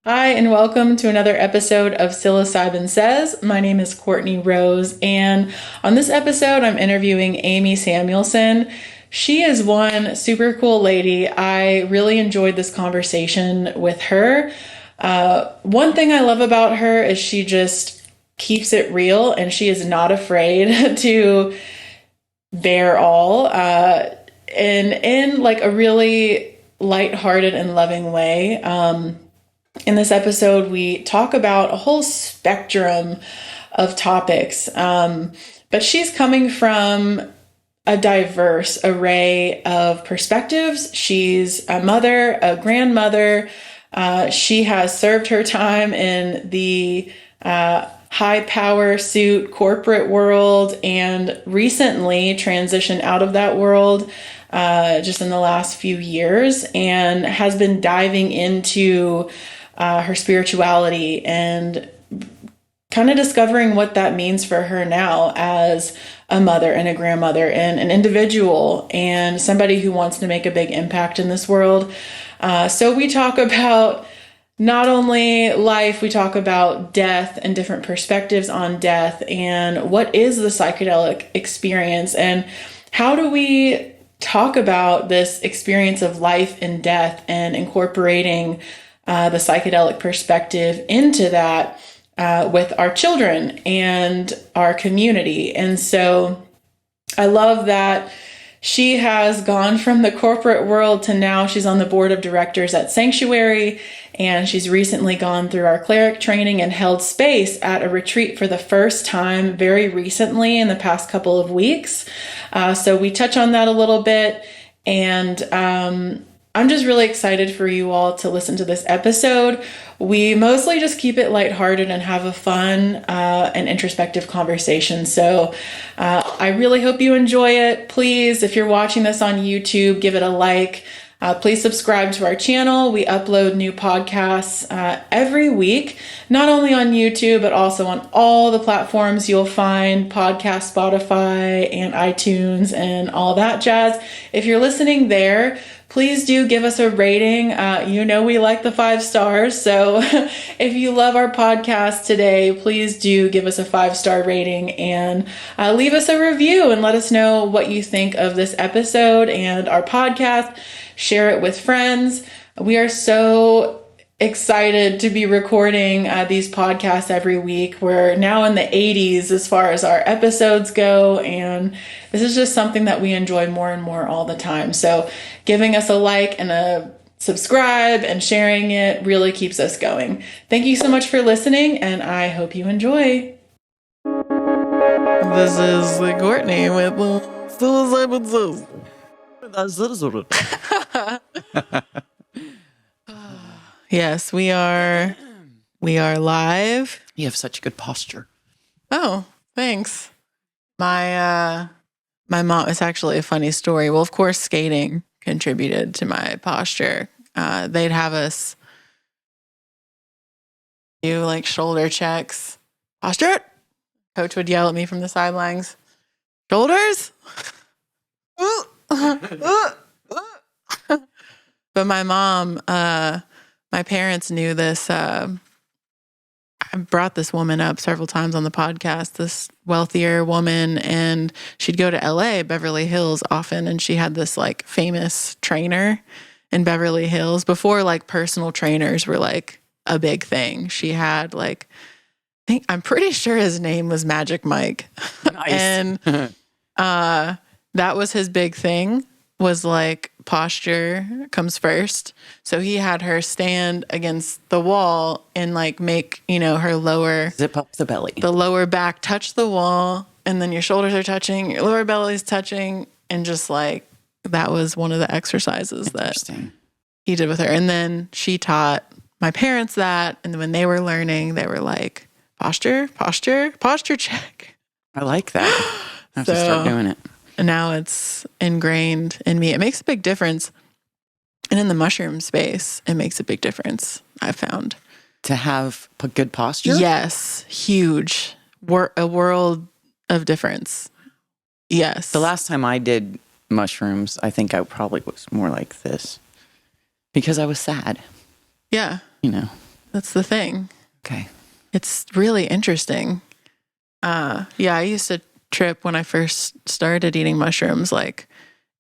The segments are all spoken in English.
Hi, and welcome to another episode of Psilocybin Says. My name is Courtney Rose, and on this episode, I'm interviewing Amy Samuelson. She is one super cool lady. I really enjoyed this conversation with her. One thing I love about her is she just keeps it real, and she is not afraid to bear all, and in like a really lighthearted and loving way. In this episode, we talk about a whole spectrum of topics, but she's coming from a diverse array of perspectives. She's a mother, a grandmother. She has served her time in the high power suit corporate world and recently transitioned out of that world just in the last few years, and has been diving into her spirituality and kind of discovering what that means for her now as a mother and a grandmother and an individual and somebody who wants to make a big impact in this world. So we talk about not only life, we talk about death and different perspectives on death and what is the psychedelic experience and how do we talk about this experience of life and death and incorporating the psychedelic perspective into that with our children and our community. And so I love that she has gone from the corporate world to now she's on the board of directors at Psanctuary, and she's recently gone through our cleric training and held space at a retreat for the first time very recently in the past couple of weeks. So we touch on that a little bit, and I'm just really excited for you all to listen to this episode. We mostly just keep it lighthearted and have a fun and introspective conversation. So I really hope you enjoy it. Please, if you're watching this on YouTube, give it a like. Please subscribe to our channel. We upload new podcasts every week, not only on YouTube, but also on all the platforms you'll find podcast, Spotify, and iTunes, and all that jazz. If you're listening there, please do give us a rating. We like the 5 stars. So if you love our podcast today, please do give us a 5-star rating and leave us a review and let us know what you think of this episode and our podcast. Share it with friends. We are so excited to be recording these podcasts every week. We're now in the 80s as far as our episodes go, and this is just something that we enjoy more and more all the time. So giving us a like and a subscribe and sharing it really keeps us going. Thank you so much for listening, and I hope you enjoy. This is Courtney with Psilocybin Says. Yes, we are live. You have such good posture. Oh, thanks. My mom, it's actually a funny story. Well, of course, skating contributed to my posture. They'd have us do like shoulder checks. Posture. Coach would yell at me from the sidelines. Shoulders. But my mom, my parents knew this. I brought this woman up several times on the podcast, this wealthier woman, and she'd go to LA, Beverly Hills often. And she had this like famous trainer in Beverly Hills before like personal trainers were like a big thing. She had like, I'm pretty sure his name was Magic Mike. Nice. And that was his big thing, was like posture comes first. So he had her stand against the wall and like make, her lower, Zip up the belly. The lower back touch the wall, and then your shoulders are touching, your lower belly's touching, and just like that was one of the exercises that he did with her. And then she taught my parents that, and when they were learning, they were like, posture check. I like that. I have to start doing it. And now it's ingrained in me. It makes a big difference. And in the mushroom space, it makes a big difference, I've found. To have a good posture? Yes. Huge. A world of difference. Yes. The last time I did mushrooms, I think I probably was more like this. Because I was sad. Yeah. That's the thing. Okay. It's really interesting. I used to trip when I first started eating mushrooms. Like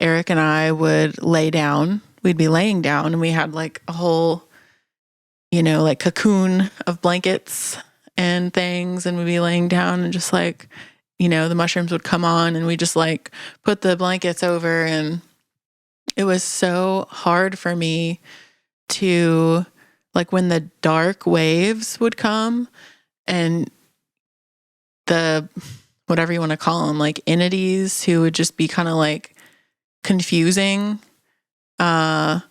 Eric and I would lay down. We'd be laying down and we had like a whole, like cocoon of blankets and things. And we'd be laying down and just like, the mushrooms would come on and we just like put the blankets over. And it was so hard for me to, like, when the dark waves would come and the, whatever you want to call them, like entities who would just be kind of like confusing. And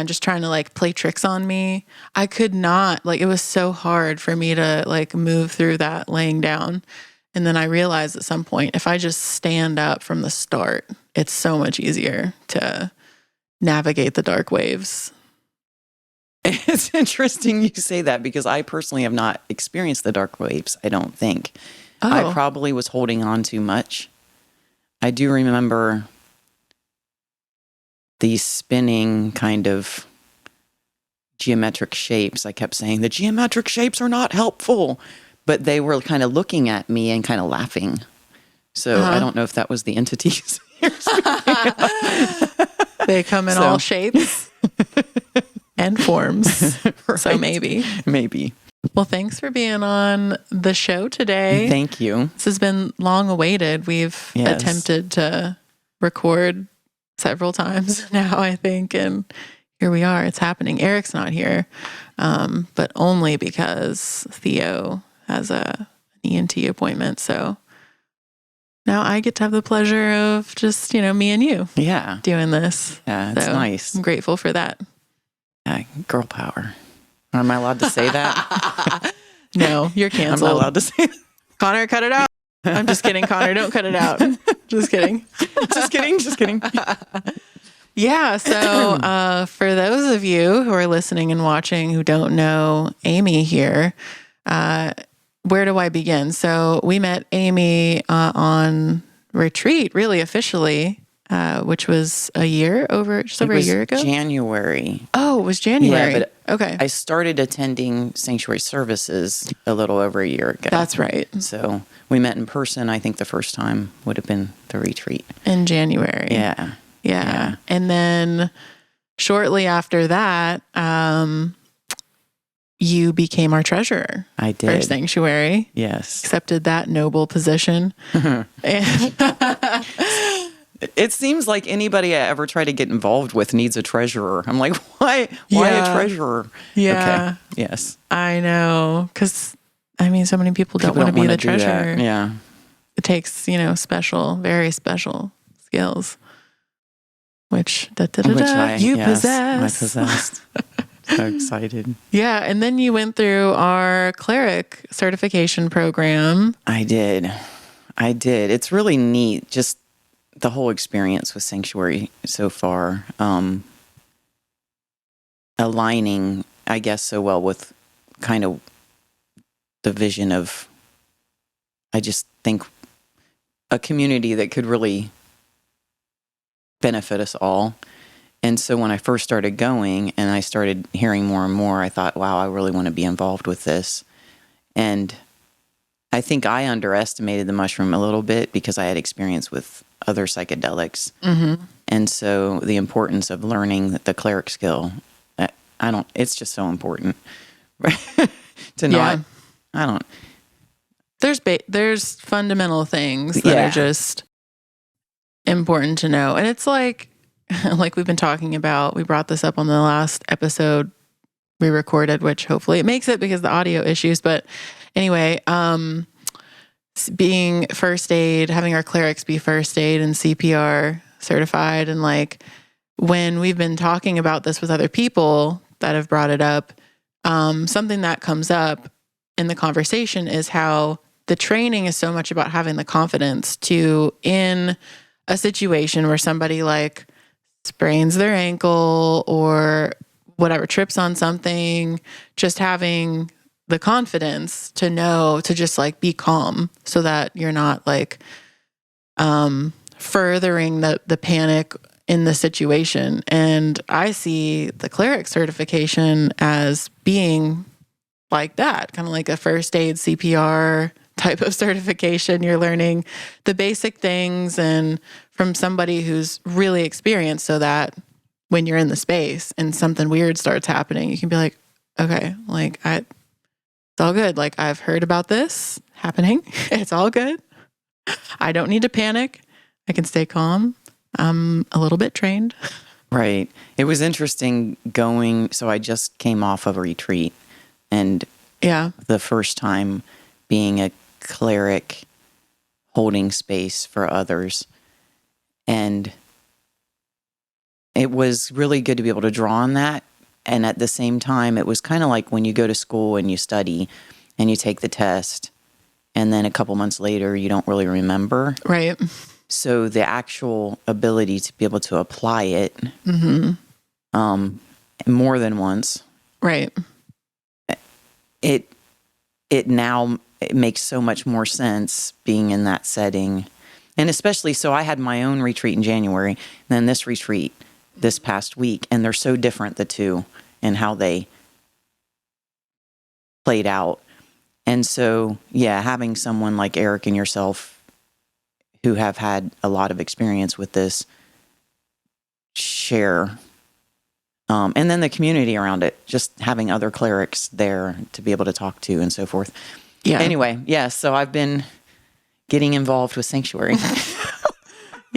just trying to like play tricks on me. I could not, like, it was so hard for me to like move through that laying down. And then I realized at some point, if I just stand up from the start, it's so much easier to navigate the dark waves. It's interesting you say that because I personally have not experienced the dark waves, I don't think. Oh. I probably was holding on too much. I do remember these spinning kind of geometric shapes. I kept saying, the geometric shapes are not helpful. But they were kind of looking at me and kind of laughing. So I don't know if that was the entities. They come in all shapes and forms. Right. So maybe. Well, thanks for being on the show today. Thank you. This has been long awaited. We've attempted to record several times now, I think. And here we are. It's happening. Eric's not here, but only because Theo has an ENT appointment. So now I get to have the pleasure of just, me and you doing this. Yeah, it's nice. I'm grateful for that. Yeah, girl power. Am I allowed to say that? No, you're canceled. I'm not allowed to say that. Connor, cut it out. I'm just kidding, Connor. Don't cut it out. Just kidding. Just kidding. Yeah, so for those of you who are listening and watching who don't know Amy here, where do I begin? So we met Amy on retreat, really officially, which was just over a year ago? January. Oh, it was January. Yeah, but okay. I started attending Sanctuary services a little over a year ago. That's right. So we met in person. I think the first time would have been the retreat. In January. Yeah. And then shortly after that, you became our treasurer. I did. For Psanctuary. Yes. Accepted that noble position. And it seems like anybody I ever try to get involved with needs a treasurer. I'm like, why a treasurer? Yeah. Okay. Yes. I know. Because, so many people don't want to be the treasurer. Yeah. It takes, very special skills. Which you possess. I possessed. So excited. Yeah. And then you went through our cleric certification program. I did. It's really neat. Just the whole experience with Psanctuary so far. Aligning, I guess, so well with kind of the vision of, I just think, a community that could really benefit us all. And so when I first started going and I started hearing more and more, I thought, wow, I really want to be involved with this. And I think I underestimated the mushroom a little bit because I had experience with other psychedelics. Mm-hmm. And so the importance of learning the cleric skill, it's just so important There's fundamental things that are just important to know. And it's like we've been talking about, we brought this up on the last episode we recorded, which hopefully it makes it because of the audio issues. But anyway, being first aid, having our clerics be first aid and CPR certified. And like when we've been talking about this with other people that have brought it up, something that comes up in the conversation is how the training is so much about having the confidence to, in a situation where somebody like sprains their ankle or whatever, trips on something, just having the confidence to know to just like be calm so that you're not like furthering the panic in the situation. And I see the cleric certification as being like that, kind of like a first aid CPR type of certification. You're learning the basic things and from somebody who's really experienced, so that when you're in the space and something weird starts happening, you can be like, okay, like it's all good. Like I've heard about this happening. It's all good. I don't need to panic. I can stay calm. I'm a little bit trained. Right. It was interesting going. So I just came off of a retreat, and the first time being a cleric holding space for others. And it was really good to be able to draw on that. And at the same time, it was kind of like when you go to school and you study and you take the test, and then a couple months later, you don't really remember. Right. So the actual ability to be able to apply it more than once. Right. It now makes so much more sense being in that setting. And especially, so I had my own retreat in January, and then this retreat this past week, and they're so different, the two, and how they played out. And so, having someone like Eric and yourself who have had a lot of experience with this share, and then the community around it, just having other clerics there to be able to talk to and so forth. Yeah. Anyway, so I've been getting involved with Psanctuary.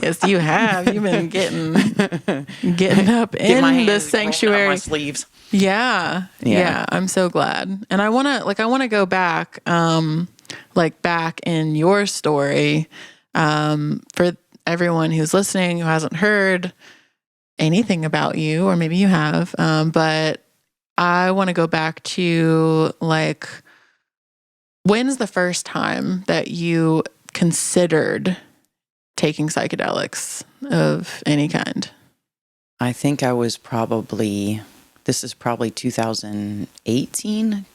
Yes, you have. You've been getting up in the Psanctuary. My sleeves. Yeah. I'm so glad. And I want to go back, back in your story, for everyone who's listening who hasn't heard anything about you, or maybe you have, but I want to go back to when's the first time that you considered taking psychedelics of any kind? I think I was this is probably 2018.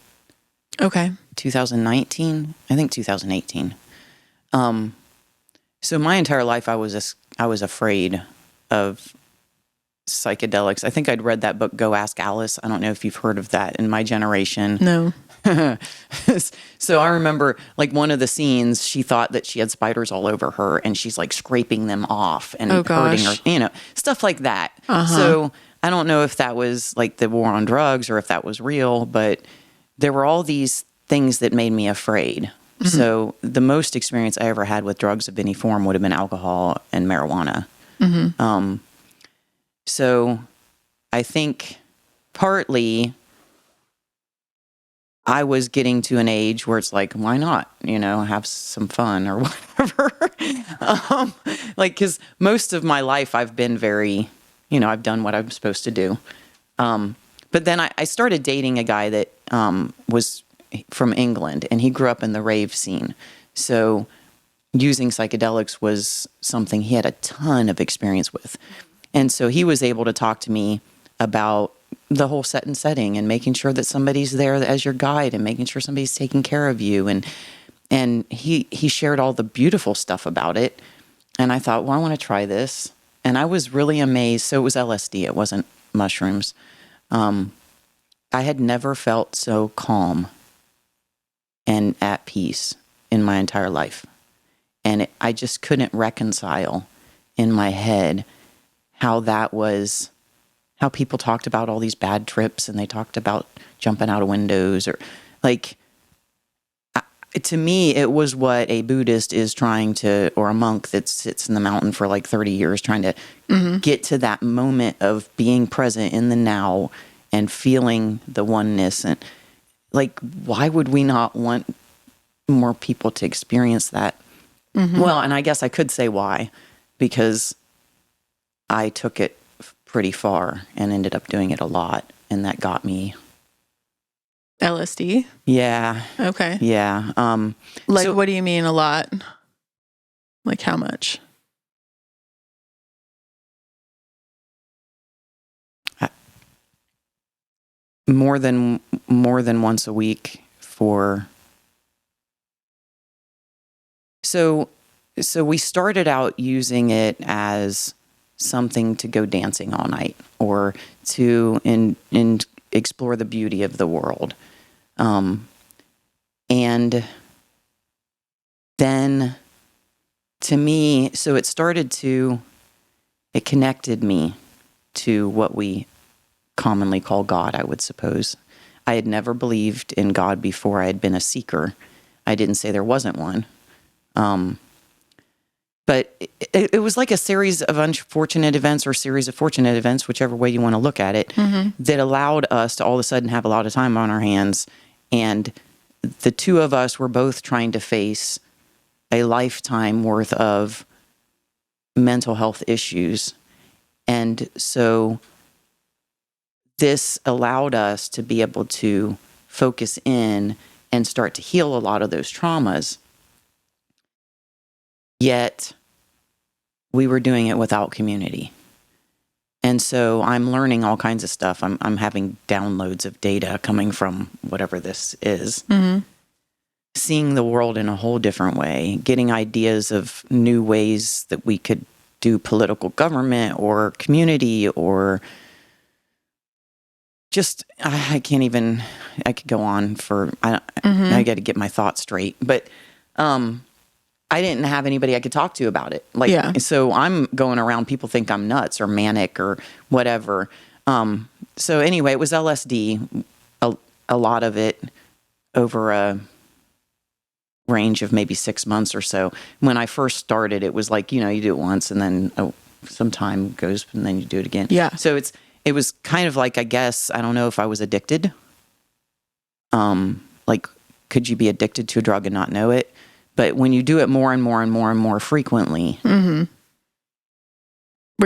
Okay. 2019. I think 2018. So my entire life I was afraid of psychedelics. I think I'd read that book, Go Ask Alice. I don't know if you've heard of that. In my generation. No. So I remember one of the scenes, she thought that she had spiders all over her, and she's scraping them off and hurting her, stuff like that. So I don't know if that was the war on drugs or if that was real, but there were all these things that made me afraid. Mm-hmm. So the most experience I ever had with drugs of any form would have been alcohol and marijuana. Mm-hmm. So I think partly I was getting to an age where it's why not, have some fun or whatever. Because most of my life I've been very, I've done what I'm supposed to do. But then I started dating a guy that was from England, and he grew up in the rave scene. So using psychedelics was something he had a ton of experience with. And so he was able to talk to me about the whole set and setting and making sure that somebody's there as your guide and making sure somebody's taking care of you. And he shared all the beautiful stuff about it. And I thought, well, I want to try this. And I was really amazed. So it was LSD. It wasn't mushrooms. I had never felt so calm and at peace in my entire life. And I just couldn't reconcile in my head how that was, how people talked about all these bad trips and they talked about jumping out of windows or to me, it was what a Buddhist is trying to, or a monk that sits in the mountain for 30 years trying to get to that moment of being present in the now and feeling the oneness. And why would we not want more people to experience that? Mm-hmm. Well, and I guess I could say why, because I took it pretty far and ended up doing it a lot. And that got me. LSD? Yeah. Okay. Yeah. So, what do you mean a lot? How much? More than once a week for. So we started out using it as something to go dancing all night or to explore the beauty of the world. And then to me, so it connected me to what we commonly call God, I would suppose. I had never believed in God before. I had been a seeker. I didn't say there wasn't one. But it was like a series of unfortunate events or series of fortunate events, whichever way you want to look at it, that allowed us to all of a sudden have a lot of time on our hands. And the two of us were both trying to face a lifetime worth of mental health issues. And so this allowed us to be able to focus in and start to heal a lot of those traumas. Yet we were doing it without community. And so I'm learning all kinds of stuff. I'm having downloads of data coming from whatever this is. Seeing the world in a whole different way, getting ideas of new ways that we could do political government or community or just, I could go on for, I got to get my thoughts straight. But I didn't have anybody I could talk to about it. So I'm going around, people think I'm nuts or manic or whatever. So anyway, it was LSD, a lot of it over a range of maybe 6 months or so. When I first started, it was like, you do it once and then some time goes and then you do it again. Yeah. So it was kind of like, I guess, I don't know if I was addicted. Like, could you be addicted to a drug and not know it? But when you do it more and more and more and more frequently. Were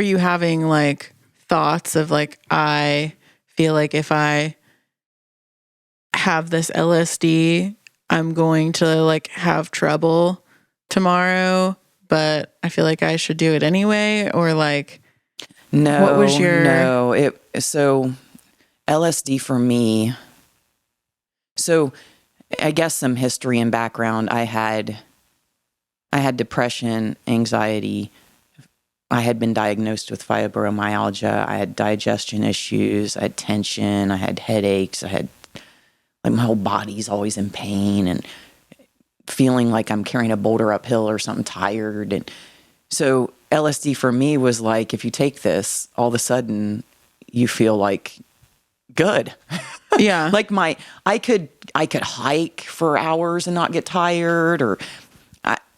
you having like thoughts of like, I feel like if I have this LSD, I'm going to like have trouble tomorrow, but I feel like I should do it anyway? Or like, no, what was your... No, so LSD for me, so I guess some history and background. I had depression, anxiety. I had been diagnosed with fibromyalgia. I had digestion issues. I had tension. I had headaches. I had, like, my whole body's always in pain and feeling like I'm carrying a boulder uphill or something, tired. And so LSD for me was like, if you take this, all of a sudden you feel like good. Yeah. Like I could hike for hours and not get tired, or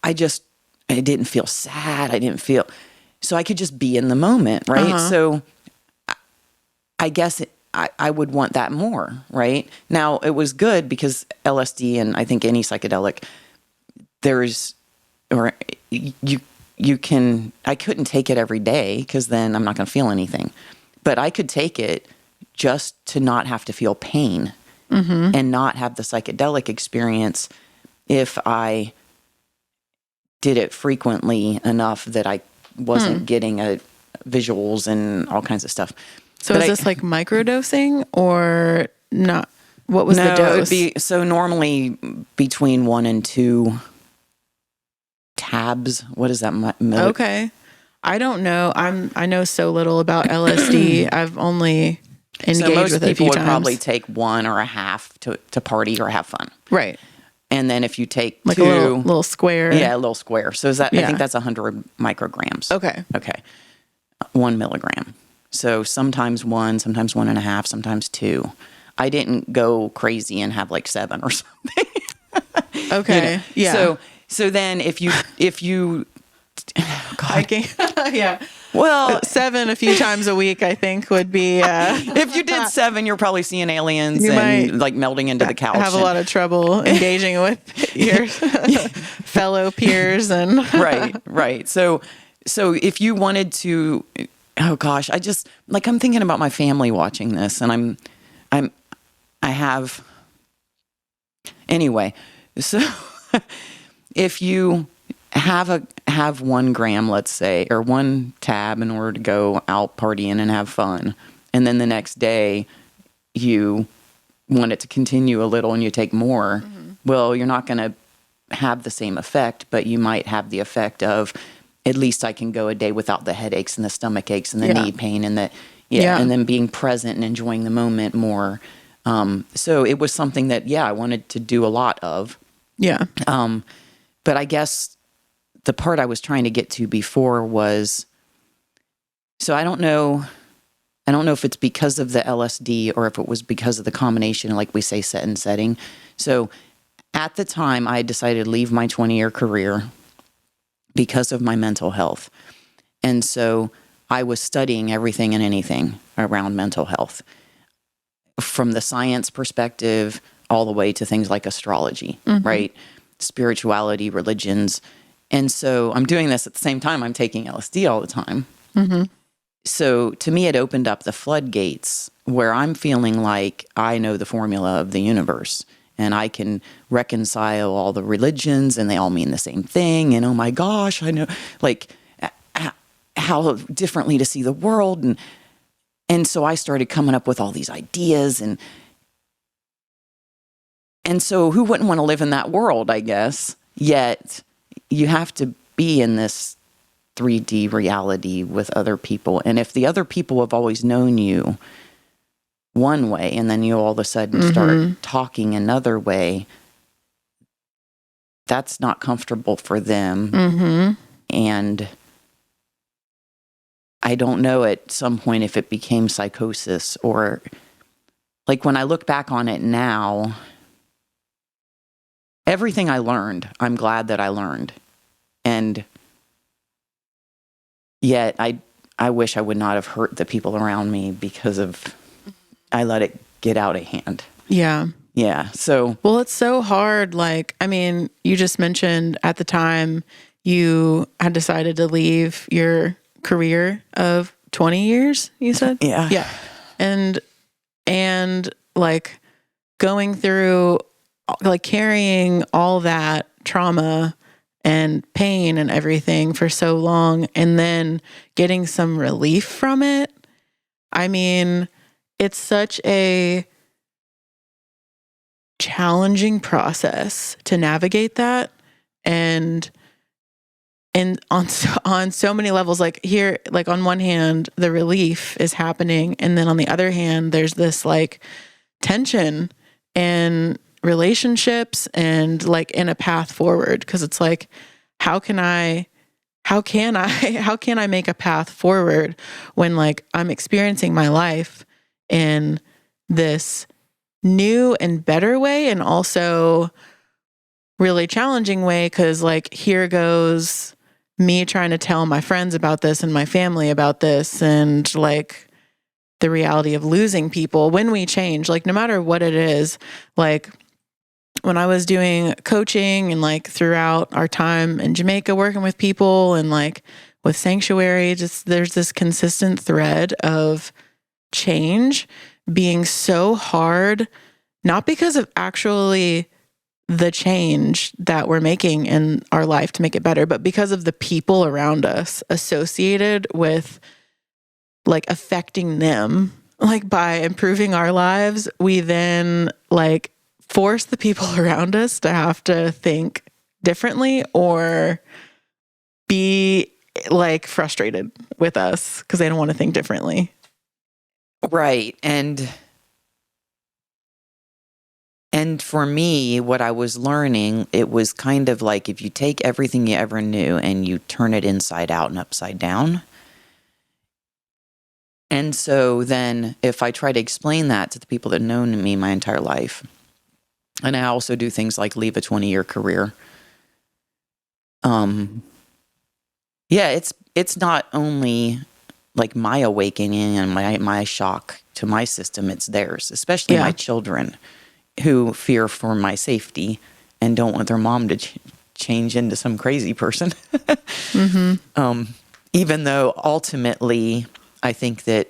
I didn't feel sad. So I could just be in the moment. Right. So I guess I would want that more. Right. Now it was good because LSD, and I think any psychedelic, I couldn't take it every day because then I'm not going to feel anything, but I could take it just to not have to feel pain and not have the psychedelic experience if I did it frequently enough that I wasn't getting visuals and all kinds of stuff. So is this like microdosing or not? What was the dose? It would be, so normally between 1 and 2 tabs. What is that? Okay. I don't know. I know so little about LSD. I've only engaged with it a few times. So most people would probably take 1 or a half to party or have fun. Right. And then if you take like 2, a little square. Yeah, a little square. So is that, I think that's 100 micrograms. Okay. 1 milligram. So sometimes 1, sometimes 1.5, sometimes 2. I didn't go crazy and have like 7 or something. Okay. Yeah. So then if you God. Yeah. Well, 7 a few times a week, I think, would be. If you did 7, you're probably seeing aliens and like melting into the couch. Have a lot of trouble engaging with your fellow peers and. Right. So if you wanted to, oh gosh, I'm thinking about my family watching this, and anyway. So if you have 1 gram, let's say, or 1 tab in order to go out partying and have fun, and then the next day you want it to continue a little and you take more, well, you're not going to have the same effect, but you might have the effect of, at least I can go a day without the headaches and the stomach aches and the knee pain and and then being present and enjoying the moment more. So it was something that, I wanted to do a lot of. Yeah. But I guess the part I was trying to get to before was, so I don't know if it's because of the LSD or if it was because of the combination, like we say, set and setting. So at the time, I decided to leave my 20-year career because of my mental health. And so I was studying everything and anything around mental health, from the science perspective all the way to things like astrology, right? Spirituality, religions. And so I'm doing this at the same time I'm taking LSD all the time. So to me, it opened up the floodgates where I'm feeling like I know the formula of the universe and I can reconcile all the religions and they all mean the same thing. And oh my gosh, I know like how differently to see the world. And so I started coming up with all these ideas and so who wouldn't want to live in that world, I guess? Yet you have to be in this 3D reality with other people. And if the other people have always known you one way and then you all of a sudden start talking another way, that's not comfortable for them. And I don't know at some point if it became psychosis or like when I look back on it now, everything I learned, I'm glad that I learned. And yet I wish I would not have hurt the people around me because I let it get out of hand. Yeah. Yeah. So, well, it's so hard. Like, I mean, you just mentioned at the time you had decided to leave your career of 20 years, you said? Yeah. Yeah. And like going through, like carrying all that trauma and pain and everything for so long and then getting some relief from it. I mean, it's such a challenging process to navigate that. And on so many levels, like here, like on one hand, the relief is happening. And then on the other hand, there's this like tension in relationships and like in a path forward. Cause it's like, how can I make a path forward when like I'm experiencing my life in this new and better way and also really challenging way? Cause like here goes me trying to tell my friends about this and my family about this and like the reality of losing people when we change, like no matter what it is. Like when I was doing coaching and like throughout our time in Jamaica working with people and like with Psanctuary, just there's this consistent thread of change being so hard, not because of actually the change that we're making in our life to make it better, but because of the people around us associated with like affecting them. Like by improving our lives, we then like force the people around us to have to think differently or be like frustrated with us because they don't want to think differently. right. And for me, what I was learning, it was kind of like if you take everything you ever knew and you turn it inside out and upside down. And so then if I try to explain that to the people that have known me my entire life, and I also do things like leave a 20-year career. It's not only like my awakening and my shock to my system, it's theirs, especially my children who fear for my safety and don't want their mom to change into some crazy person. Even though ultimately I think that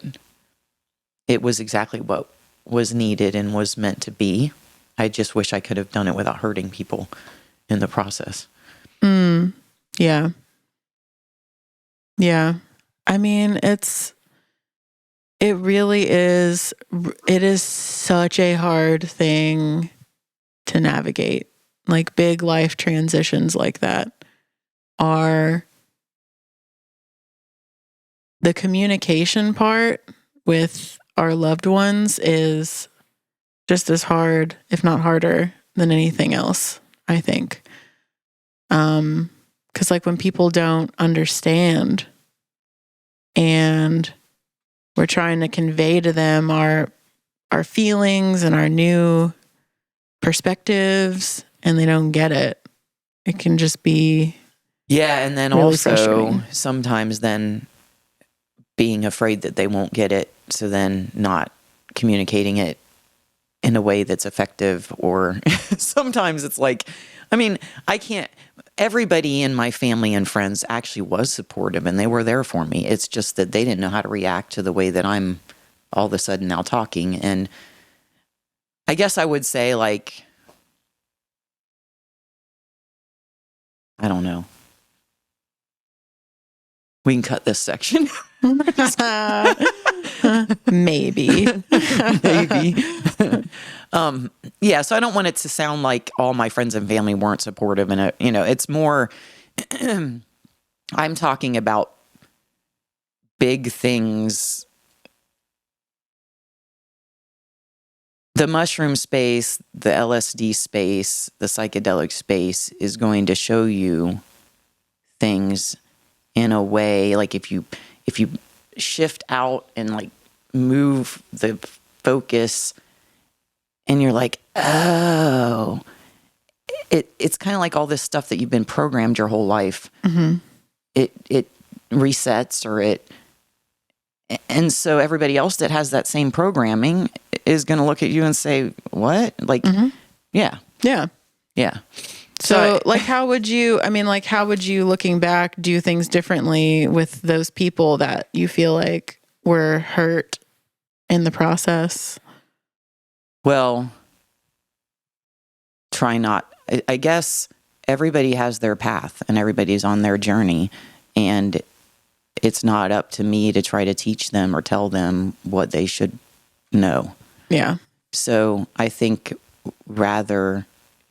it was exactly what was needed and was meant to be. I just wish I could have done it without hurting people in the process. Yeah. Yeah. I mean, it is such a hard thing to navigate. Like big life transitions like that are the communication part with our loved ones is just as hard, if not harder than anything else, I think. 'Cause like when people don't understand and we're trying to convey to them our feelings and our new perspectives and they don't get it, it can just be and then really also sometimes then being afraid that they won't get it, so then not communicating it in a way that's effective. Or sometimes it's like, I mean, everybody in my family and friends actually was supportive and they were there for me. It's just that they didn't know how to react to the way that I'm all of a sudden now talking. And I guess I would say, like, I don't know. We can cut this section. Maybe. Maybe. So I don't want it to sound like all my friends and family weren't supportive. And, it's more, I'm talking about big things. The mushroom space, the LSD space, the psychedelic space is going to show you things in a way, like if you shift out and like move the focus and you're like, oh, it's kind of like all this stuff that you've been programmed your whole life. Mm-hmm. It resets and so everybody else that has that same programming is going to look at you and say, what? Like, yeah. So like, how would you, looking back, do things differently with those people that you feel like were hurt in the process? Well, I guess everybody has their path and everybody's on their journey, and it's not up to me to try to teach them or tell them what they should know. Yeah. So I think rather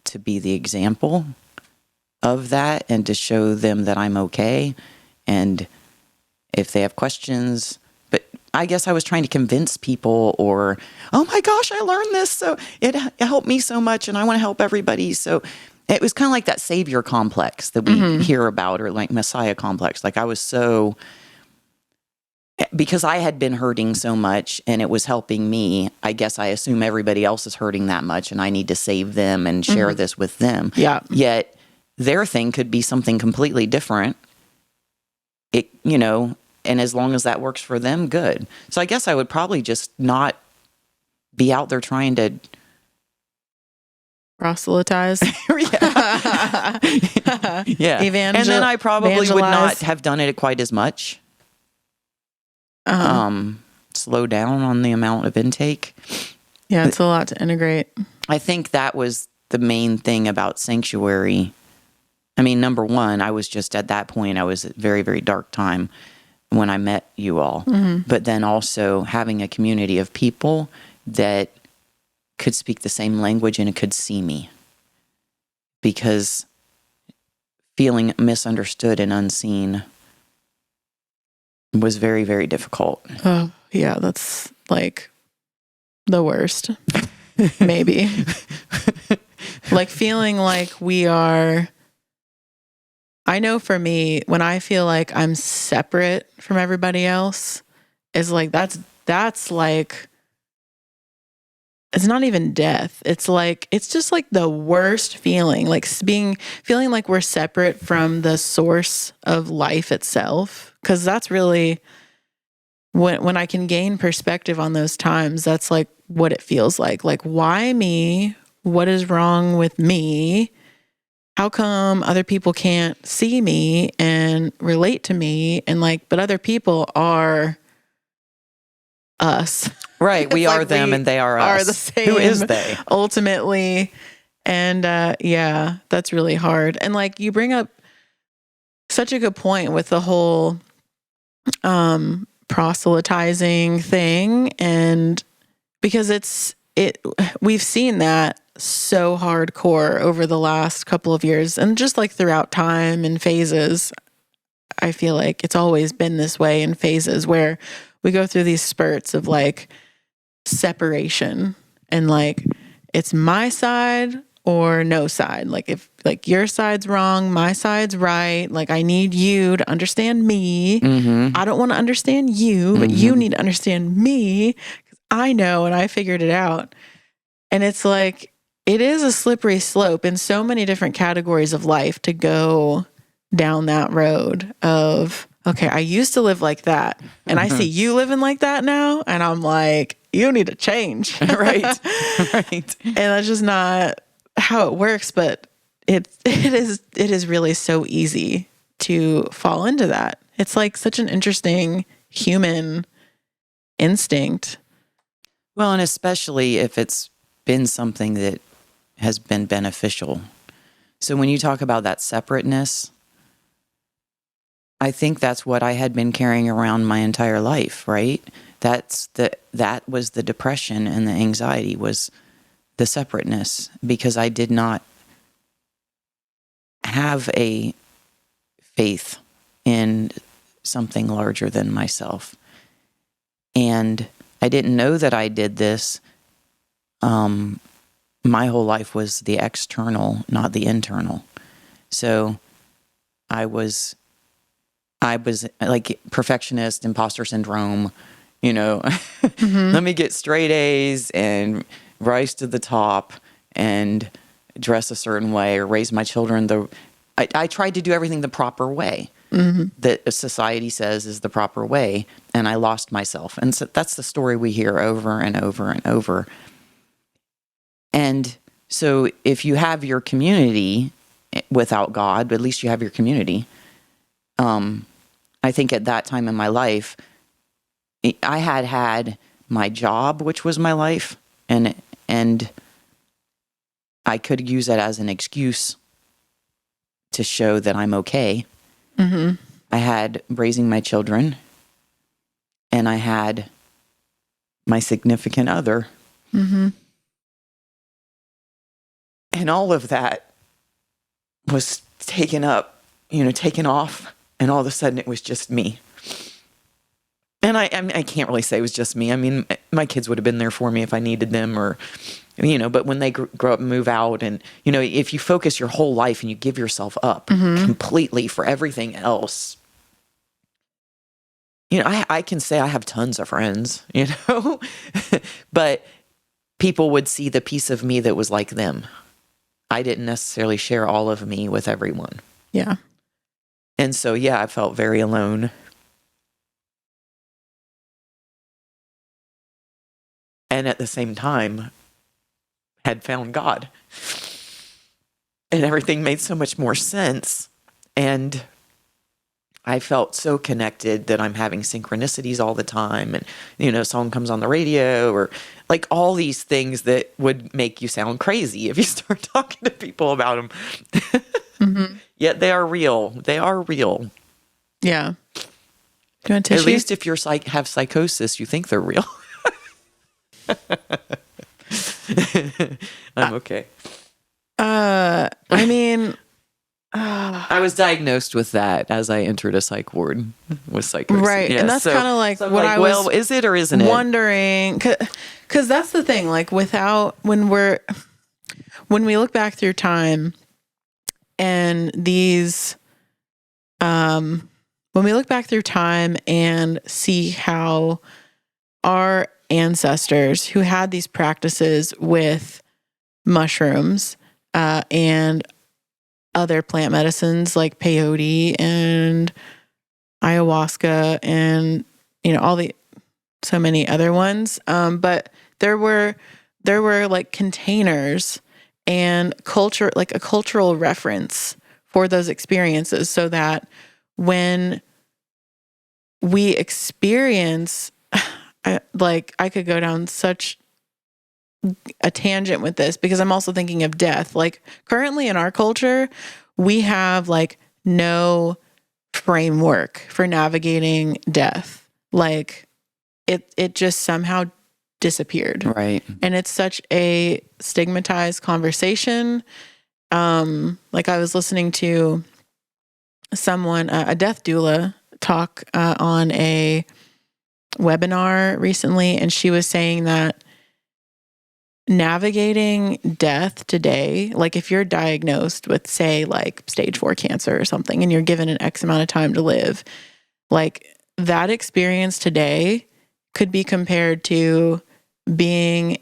to be the example of that and to show them that I'm okay. And if they have questions, but I guess I was trying to convince people, or, oh my gosh, I learned this, so it helped me so much and I want to help everybody. So it was kind of like that savior complex that we hear about, or like Messiah complex. Like I was so, because I had been hurting so much and it was helping me, I guess I assume everybody else is hurting that much and I need to save them and share this with them. Yeah. Yet their thing could be something completely different. And as long as that works for them, good. So I guess I would probably just not be out there trying to proselytize. Yeah. And then I probably would not have done it quite as much. Slow down on the amount of intake. Yeah, it's a lot to integrate. I think that was the main thing about Psanctuary. I mean, number one, I was just at that point, I was at a very, very dark time when I met you all. But then also having a community of people that could speak the same language and could see me. Because feeling misunderstood and unseen was very, very difficult. Oh, yeah, that's like the worst. Maybe. Like feeling like we are, I know for me, when I feel like I'm separate from everybody else, is like, that's like, it's not even death. It's like, it's just like the worst feeling, like feeling like we're separate from the source of life itself. 'Cause that's really when I can gain perspective on those times, that's like what it feels like. Like, why me? What is wrong with me? How come other people can't see me and relate to me? And like, but other people are us. Right. We are them and they are us. Are the same. Who is they? Ultimately. And yeah, that's really hard. And like, you bring up such a good point with the whole proselytizing thing. And because we've seen that so hardcore over the last couple of years, and just like throughout time and phases. I feel like it's always been this way in phases where we go through these spurts of like separation and like it's my side or no side. Like if like your side's wrong, my side's right. Like I need you to understand me. I don't want to understand you, but you need to understand me because I know and I figured it out. And it's like, it is a slippery slope in so many different categories of life to go down that road of, okay, I used to live like that and I see you living like that now. And I'm like, you need to change. Right. And that's just not how it works. But it is really so easy to fall into that. It's like such an interesting human instinct. Well, and especially if it's been something that has been beneficial. So when you talk about that separateness, I think that's what I had been carrying around my entire life, right? That was the depression and the anxiety was the separateness, because I did not have a faith in something larger than myself. And I didn't know that I did this. My whole life was the external, not the internal. So I was like perfectionist, imposter syndrome, let me get straight A's and rise to the top and dress a certain way or raise my children. I tried to do everything the proper way that society says is the proper way. And I lost myself. And so that's the story we hear over and over and over. And so if you have your community without God, but at least you have your community. I think at that time in my life, I had my job, which was my life, and I could use that as an excuse to show that I'm okay. I had raising my children, and I had my significant other. And all of that was taken off, and all of a sudden it was just me. And I can't really say it was just me. I mean, my kids would have been there for me if I needed them, or, but when they grow up and move out, and, if you focus your whole life and you give yourself up completely for everything else, I can say I have tons of friends, but people would see the piece of me that was like them. I didn't necessarily share all of me with everyone. Yeah. And so, yeah, I felt very alone. And at the same time, had found God. And everything made so much more sense. And I felt so connected that I'm having synchronicities all the time. And, a song comes on the radio, or like all these things that would make you sound crazy if you start talking to people about them. Yet they are real. They are real. Yeah. Do you want tissue? At least if you have psychosis, you think they're real. I'm okay. I mean... I was diagnosed with that as I entered a psych ward with psychosis. Right. Yeah, and that's kind of like what I was well, is it or isn't it? Wondering, because that's the thing, like when we look back through time and these, when we look back through time and see how our ancestors who had these practices with mushrooms, and other plant medicines like peyote and ayahuasca and so many other ones, but there were like containers and culture, like a cultural reference for those experiences, so that when we experience, I could go down such a tangent with this because I'm also thinking of death. Like currently in our culture, we have like no framework for navigating death. Like it just somehow disappeared. Right. And it's such a stigmatized conversation. Like I was listening to someone, a death doula, talk on a webinar recently, and she was saying that navigating death today, like if you're diagnosed with, say, like stage 4 cancer or something, and you're given an X amount of time to live, like that experience today could be compared to being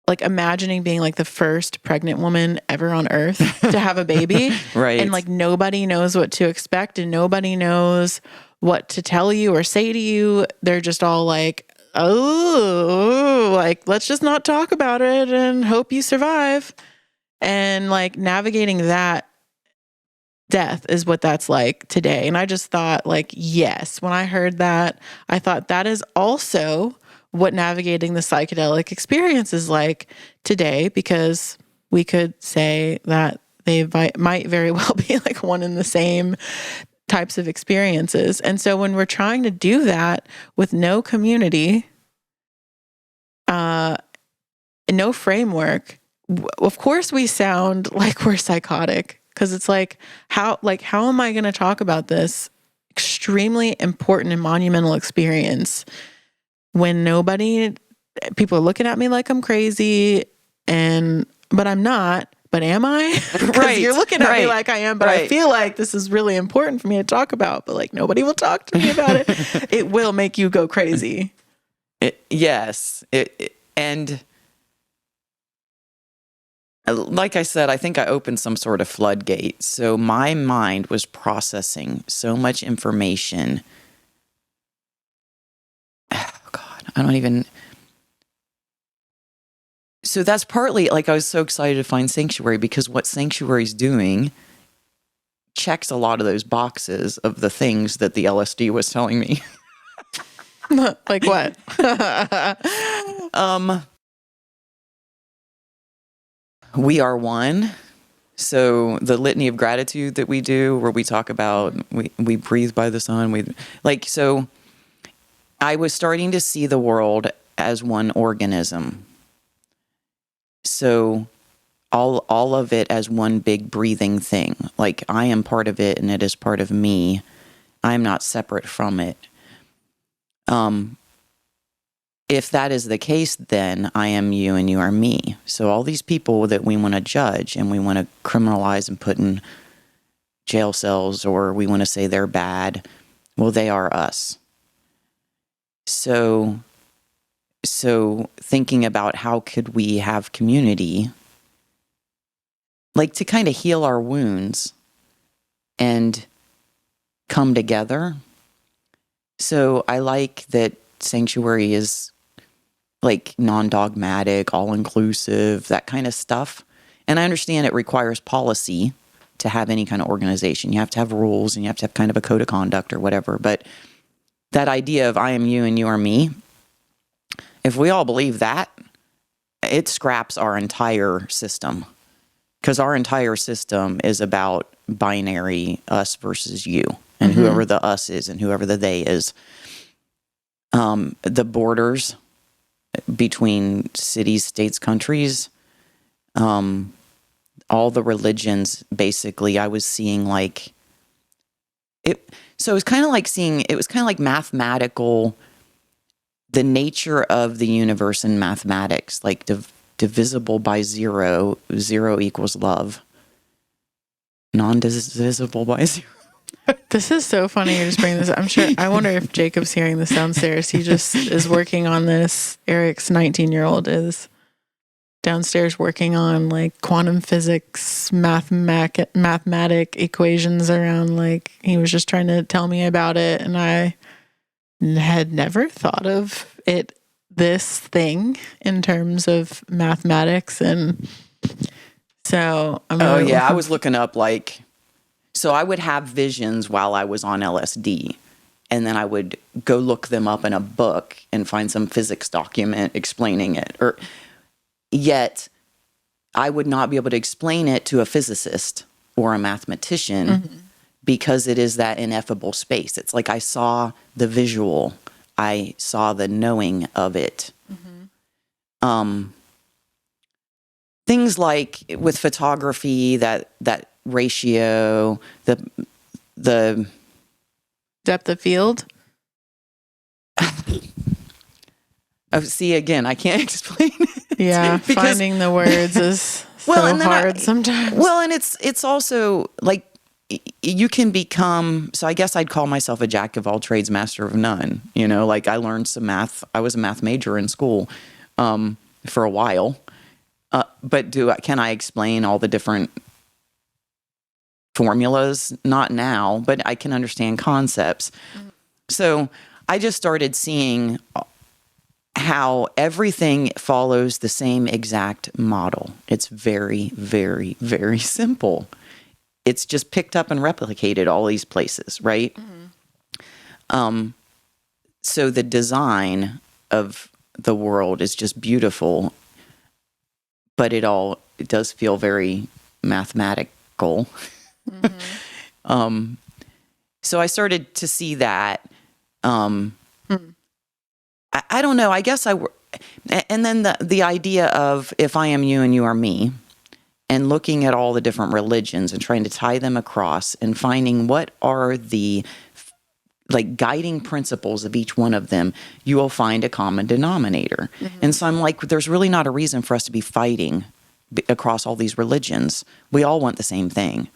like imagining being like the first pregnant woman ever on earth to have a baby. Right. And like nobody knows what to expect and nobody knows what to tell you or say to you. They're just all like, oh, like, let's just not talk about it and hope you survive. And like navigating that death is what that's like today. And I just thought, like, yes, when I heard that, I thought that is also what navigating the psychedelic experience is like today, because we could say that they might very well be like one and the same types of experiences. And so when we're trying to do that with no community, no framework, of course we sound like we're psychotic, because it's like, how am I going to talk about this extremely important and monumental experience when people are looking at me like I'm crazy, but I'm not. But am I? Because you're looking at me like I am, but I feel like this is really important for me to talk about, but like nobody will talk to me about it. It will make you go crazy. Yes. And like I said, I think I opened some sort of floodgate. So my mind was processing so much information. I don't even. So that's partly, like, I was so excited to find Psanctuary, because what Psanctuary's doing checks a lot of those boxes of the things that the LSD was telling me. Like what? We are one. So the litany of gratitude that we do, where we talk about, we breathe by the sun. So I was starting to see the world as one organism. So all of it as one big breathing thing. Like, I am part of it and it is part of me. I'm not separate from it. If that is the case, then I am you and you are me. So all these people that we want to judge and we want to criminalize and put in jail cells, or we want to say they're bad, well, they are us. So thinking about how could we have community, like to kind of heal our wounds and come together. So I like that Psanctuary is like non-dogmatic, all-inclusive, that kind of stuff. And I understand it requires policy to have any kind of organization. You have to have rules and you have to have kind of a code of conduct or whatever. But that idea of I am you and you are me, if we all believe that, it scraps our entire system. Because our entire system is about binary us versus you, and whoever the us is and whoever the they is. The borders between cities, states, countries, all the religions, basically, I was seeing like it. So it was kind of like mathematical, the nature of the universe in mathematics, like divisible by zero equals love. Non-divisible by zero. This is so funny. You're just bringing this up. I wonder if Jacob's hearing this downstairs. He just is working on this. Eric's 19-year-old is downstairs working on like quantum physics, mathematic equations around, like, he was just trying to tell me about it. And I had never thought of it, this thing, in terms of mathematics. And so I was looking up so I would have visions while I was on LSD, and then I would go look them up in a book and find some physics document explaining it. Yet I would not be able to explain it to a physicist or a mathematician, because it is that ineffable space. It's like I saw the visual, I saw the knowing of it. Things like with photography, that ratio, the depth of field. Oh, see, again, I can't explain it. Yeah, finding the words is hard sometimes. Well, and it's also like you can become, so I guess I'd call myself a jack of all trades, master of none. You know, like I learned some math. I was a math major in school for a while. But can I explain all the different formulas? Not now, but I can understand concepts. Mm-hmm. So I just started seeing how everything follows the same exact model. It's very, very, very simple. It's just picked up and replicated all these places, right? Mm-hmm. So the design of the world is just beautiful, but it does feel very mathematical. Mm-hmm. So I started to see that. I don't know. I guess and then the idea of if I am you and you are me, and looking at all the different religions and trying to tie them across and finding what are the like guiding principles of each one of them, you will find a common denominator. Mm-hmm. And so I'm like, there's really not a reason for us to be fighting across all these religions. We all want the same thing.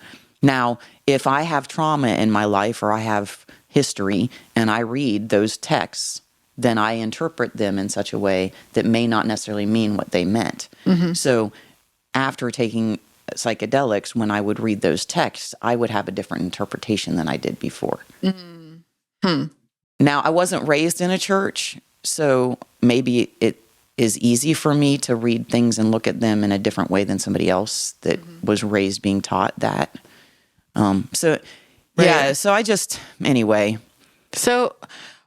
Now, if I have trauma in my life or I have history and I read those texts, then I interpret them in such a way that may not necessarily mean what they meant. Mm-hmm. So after taking psychedelics, when I would read those texts, I would have a different interpretation than I did before. Mm-hmm. Now, I wasn't raised in a church, so maybe it is easy for me to read things and look at them in a different way than somebody else that was raised being taught that. So I just, anyway. So,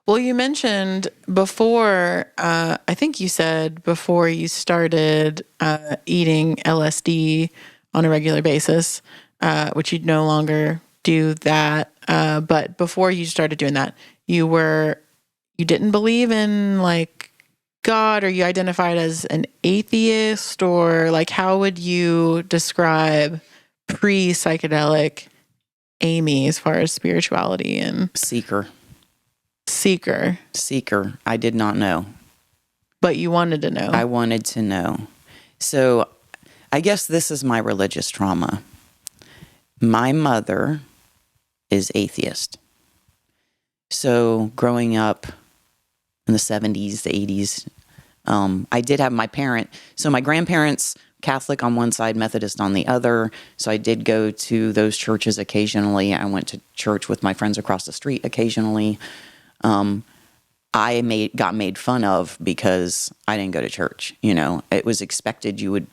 well, you mentioned before, I think you said before you started eating LSD on a regular basis, which you'd no longer do that. But before you started doing that, you didn't believe in like God, or you identified as an atheist, or like how would you describe pre-psychedelic Amy as far as spirituality and Seeker. I did not know. But you wanted to know. I wanted to know. So I guess this is my religious trauma. My mother is atheist. So growing up in the 70s, the 80s, I did have my grandparents, Catholic on one side, Methodist on the other. So I did go to those churches occasionally. I went to church with my friends across the street occasionally. I got made fun of because I didn't go to church. You know, it was expected you would.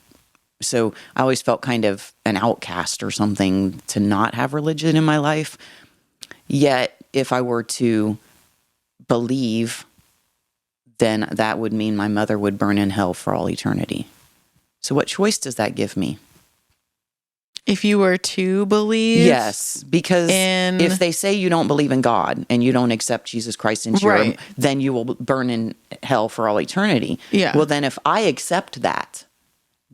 So I always felt kind of an outcast or something to not have religion in my life. Yet, if I were to believe, then that would mean my mother would burn in hell for all eternity. So what choice does that give me? If you were to believe? Yes, because if they say you don't believe in God and you don't accept Jesus Christ into your, then you will burn in hell for all eternity. Yeah. Well, then if I accept that,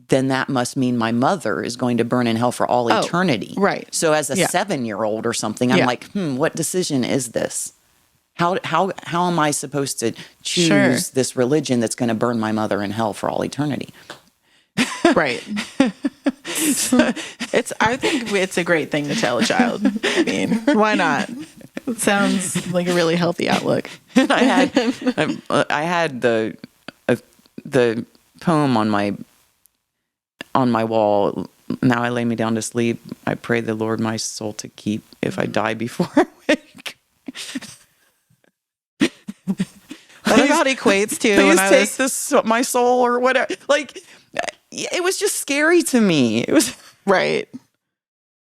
then that must mean my mother is going to burn in hell for all eternity. Right. So as a 7-year-old or something, I'm like, what decision is this? How am I supposed to choose this religion that's going to burn my mother in hell for all eternity? Right. I think it's a great thing to tell a child. I mean, why not? It sounds like a really healthy outlook. I had the poem on my wall. Now I lay me down to sleep. I pray the Lord my soul to keep if I die before I wake. That about equates to please take my soul or whatever. Like, it was just scary to me. It was right.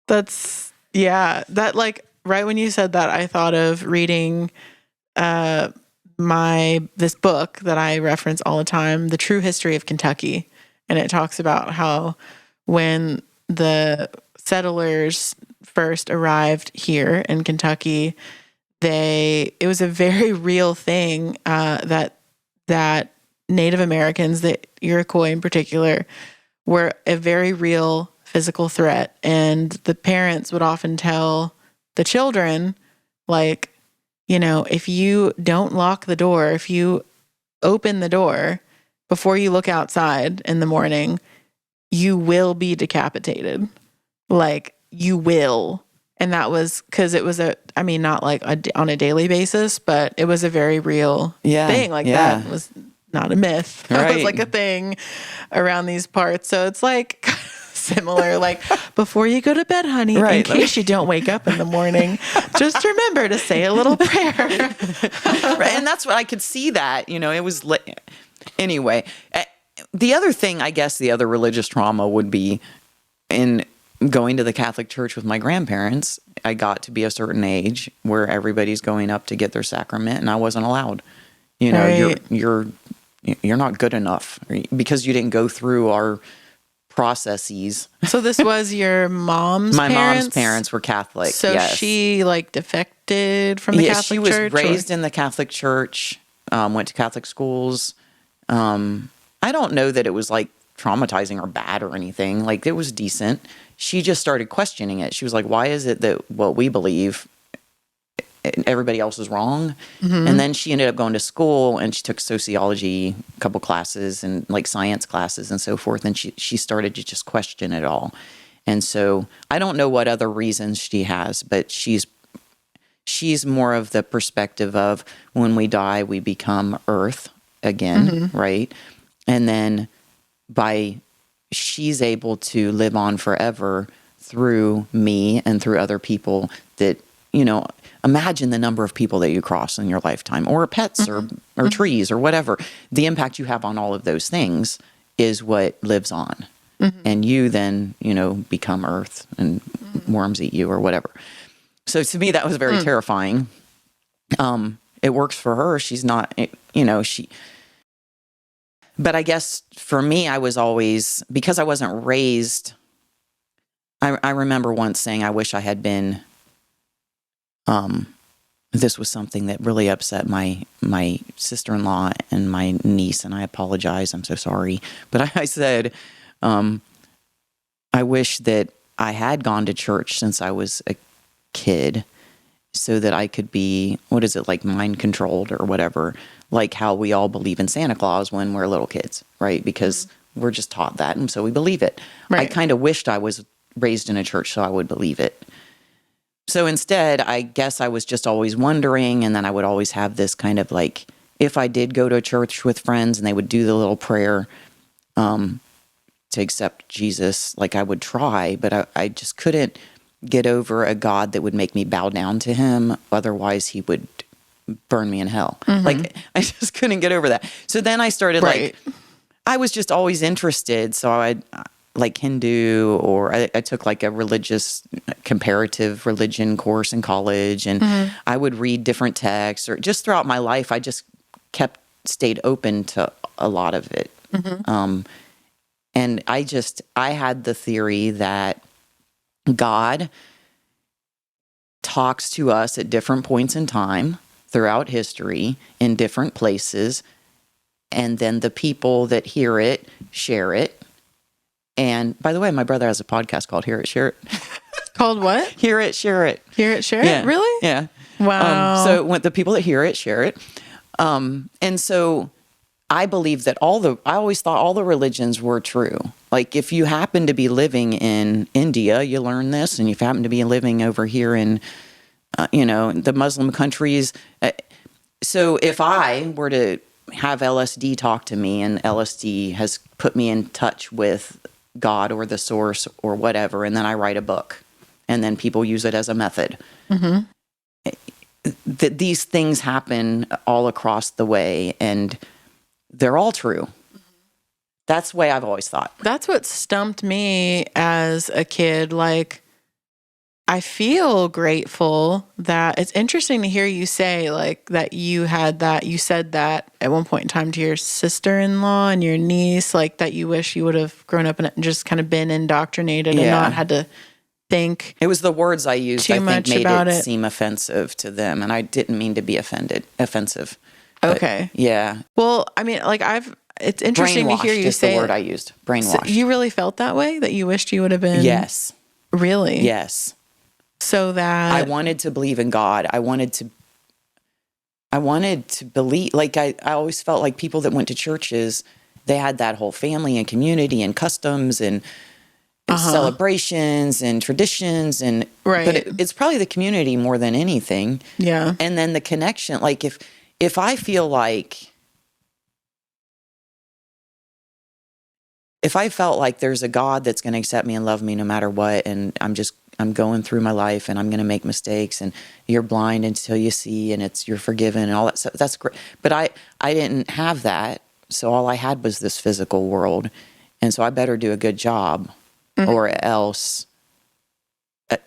That like right when you said that, I thought of reading this book that I reference all the time, The True History of Kentucky, and it talks about how when the settlers first arrived here in Kentucky, it was a very real thing that Native Americans, the Iroquois in particular, were a very real physical threat. And the parents would often tell the children, like, you know, if you don't lock the door, if you open the door before you look outside in the morning, you will be decapitated. Like, you will. And that was because it was not like on a daily basis, but it was a very real thing. Like, that was not a myth. That was like a thing around these parts. So it's like similar, like, before you go to bed, honey, in case you don't wake up in the morning, just remember to say a little prayer. And that's what I could see that, it was anyway. The other thing, I guess, the other religious trauma would be in going to the Catholic Church with my grandparents. I got to be a certain age where everybody's going up to get their sacrament, and I wasn't allowed. You're not good enough because you didn't go through our processes. So this was your mom's My parents? mom's parents were Catholic. So yes. she like defected from the Catholic Church? She was raised in the Catholic Church, went to Catholic schools. I don't know that it was like traumatizing or bad or anything. Like, it was decent. She just started questioning it. She was like, why is it that what we believe everybody else is wrong? Mm-hmm. And then she ended up going to school, and she took sociology, a couple classes, and like science classes and so forth. And she started to just question it all. And so I don't know what other reasons she has, but she's more of the perspective of when we die, we become earth again, mm-hmm. right? And then she's able to live on forever through me and through other people that, imagine the number of people that you cross in your lifetime, or pets, mm-hmm. or trees, or whatever. The impact you have on all of those things is what lives on. Mm-hmm. And you then, become earth, and mm-hmm. worms eat you, or whatever. So to me, that was very terrifying. It works for her. She's not, but I guess for me, I was always, because I wasn't raised, I remember once saying, I wish I had been, this was something that really upset my sister-in-law and my niece, and I apologize, I'm so sorry. But I said, I wish that I had gone to church since I was a kid, so that I could be, like mind controlled or whatever, like how we all believe in Santa Claus when we're little kids, right? Because we're just taught that, and so we believe it. Right. I kind of wished I was raised in a church so I would believe it. So instead, I guess I was just always wondering, and then I would always have this kind of like, if I did go to a church with friends and they would do the little prayer to accept Jesus, like I would try, but I just couldn't get over a God that would make me bow down to him. Otherwise, he would burn me in hell. Mm-hmm. Like, I just couldn't get over that. So then I started I was just always interested. So I'd like Hindu, or I took like a religious comparative religion course in college, and mm-hmm. I would read different texts, or just throughout my life, I just stayed open to a lot of it. Mm-hmm. And I had the theory that God talks to us at different points in time throughout history in different places, and then the people that hear it share it. And by the way, my brother has a podcast called Hear It, Share It. Called what? Hear It, Share It. Hear It, Share It? Really? Yeah. Wow. So when the people that hear it, share it. And so I believe that I always thought all the religions were true. Like, if you happen to be living in India, you learn this, and if you happen to be living over here in, the Muslim countries. So if I were to have LSD talk to me, and LSD has put me in touch with God or the source or whatever, and then I write a book, and then people use it as a method. Mm-hmm. That these things happen all across the way, and they're all true. That's the way I've always thought. That's what stumped me as a kid. Like, I feel grateful that it's interesting to hear you say like that you said that at one point in time to your sister-in-law and your niece, like that you wish you would have grown up and just kind of been indoctrinated and not had to think. It was the words I used, too much made about it seem offensive to them, and I didn't mean to be offensive. But, okay. Yeah. Well, I mean, like it's interesting to hear you say the word I used. Brainwashed. So you really felt that way? That you wished you would have been? Yes. Really? Yes. So that I wanted to believe in God. I wanted to believe, like I always felt like people that went to churches they had that whole family and community and customs and celebrations and traditions and Right. but it's probably the community more than anything. Yeah. And then the connection, like if I feel like if I felt like there's a God that's going to accept me and love me no matter what, and I'm going through my life and I'm going to make mistakes, and you're blind until you see, and you're forgiven and all that stuff, that's great. But I didn't have that, so all I had was this physical world, and so I better do a good job, or else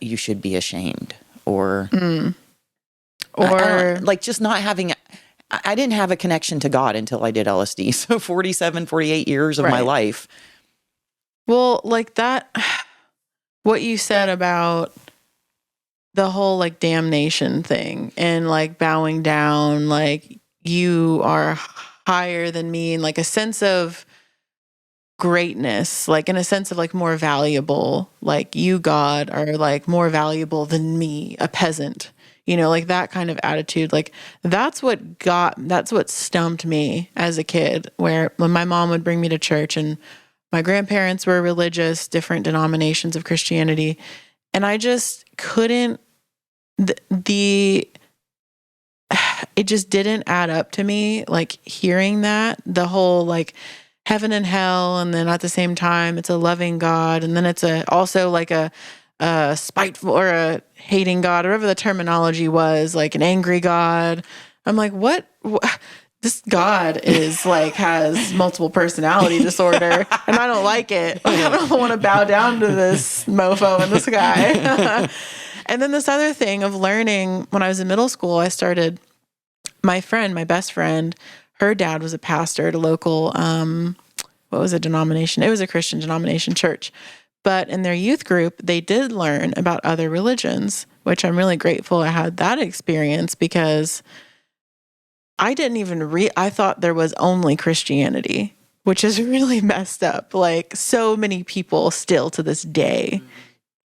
you should be ashamed, or like just not having. I didn't have a connection to God until I did LSD. So 47, 48 years of my life. Well, like that, what you said about the whole like damnation thing and like bowing down, like you are higher than me, and like a sense of greatness, like in a sense of like more valuable, like you, God, are like more valuable than me, a peasant. Like that kind of attitude, like that's what stumped me as a kid, where when my mom would bring me to church and my grandparents were religious, different denominations of Christianity. And I just couldn't, it just didn't add up to me. Like hearing that, the whole like heaven and hell. And then at the same time, it's a loving God. And then it's also like a spiteful or a hating God, or whatever the terminology was, like an angry God. I'm like, what? This God is like, has multiple personality disorder, and I don't like it. Like, I don't want to bow down to this mofo and this guy. And then this other thing of learning, when I was in middle school, I started, my best friend, her dad was a pastor at a local, what was a denomination? It was a Christian denomination church. But in their youth group, they did learn about other religions, which I'm really grateful I had that experience, because I didn't even I thought there was only Christianity, which is really messed up. Like so many people still to this day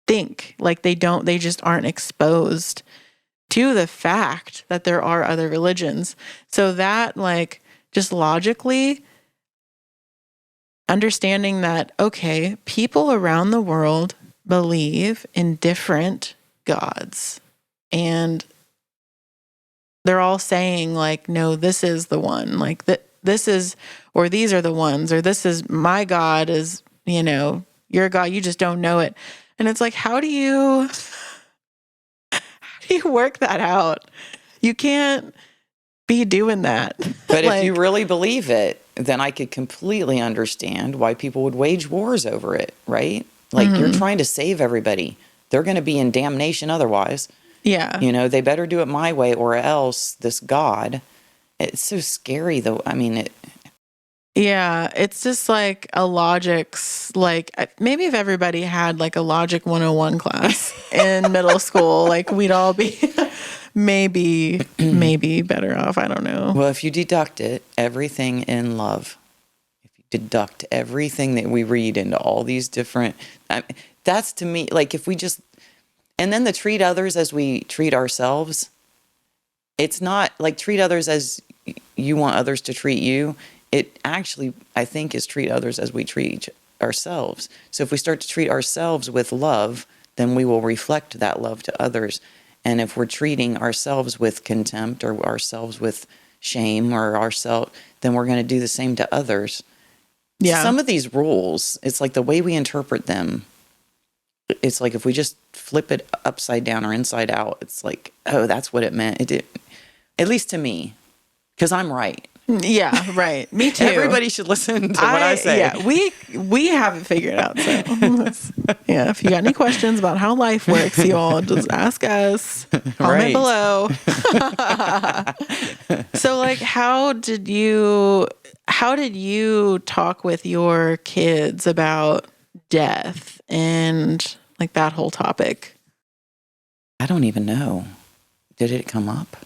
think like they just aren't exposed to the fact that there are other religions. So that like just logically understanding that, okay, people around the world believe in different gods, and they're all saying like, no, this is the one, like this is, or these are the ones, or this is my God is, your God, you just don't know it. And it's like, how do you work that out? You can't be doing that. But if you really believe it, then I could completely understand why people would wage wars over it, right? Like you're trying to save everybody. They're going to be in damnation otherwise. Yeah. They better do it my way, or else this God, it's so scary though. I mean, yeah, it's just like a logics, like maybe if everybody had like a logic 101 class in middle school, like we'd all be maybe better off. I don't know. Well, if you deduct everything in love, if you deduct everything that we read into all these different, that's to me, like if we just, and then the treat others as we treat ourselves, it's not like treat others as you want others to treat you. It actually, I think, is treat others as we treat ourselves. So if we start to treat ourselves with love, then we will reflect that love to others. And if we're treating ourselves with contempt or ourselves with shame or ourselves, then we're going to do the same to others. Yeah. Some of these rules, it's like the way we interpret them. It's like if we just flip it upside down or inside out, it's like, oh, that's what it meant. It did, at least to me, because I'm right. Yeah, right. Me too. Everybody should listen to what I say. Yeah, we have it figured out. So yeah, if you got any questions about how life works, you all just ask us. Comment below. So like, how did you talk with your kids about death and like that whole topic? I don't even know. Did it come up?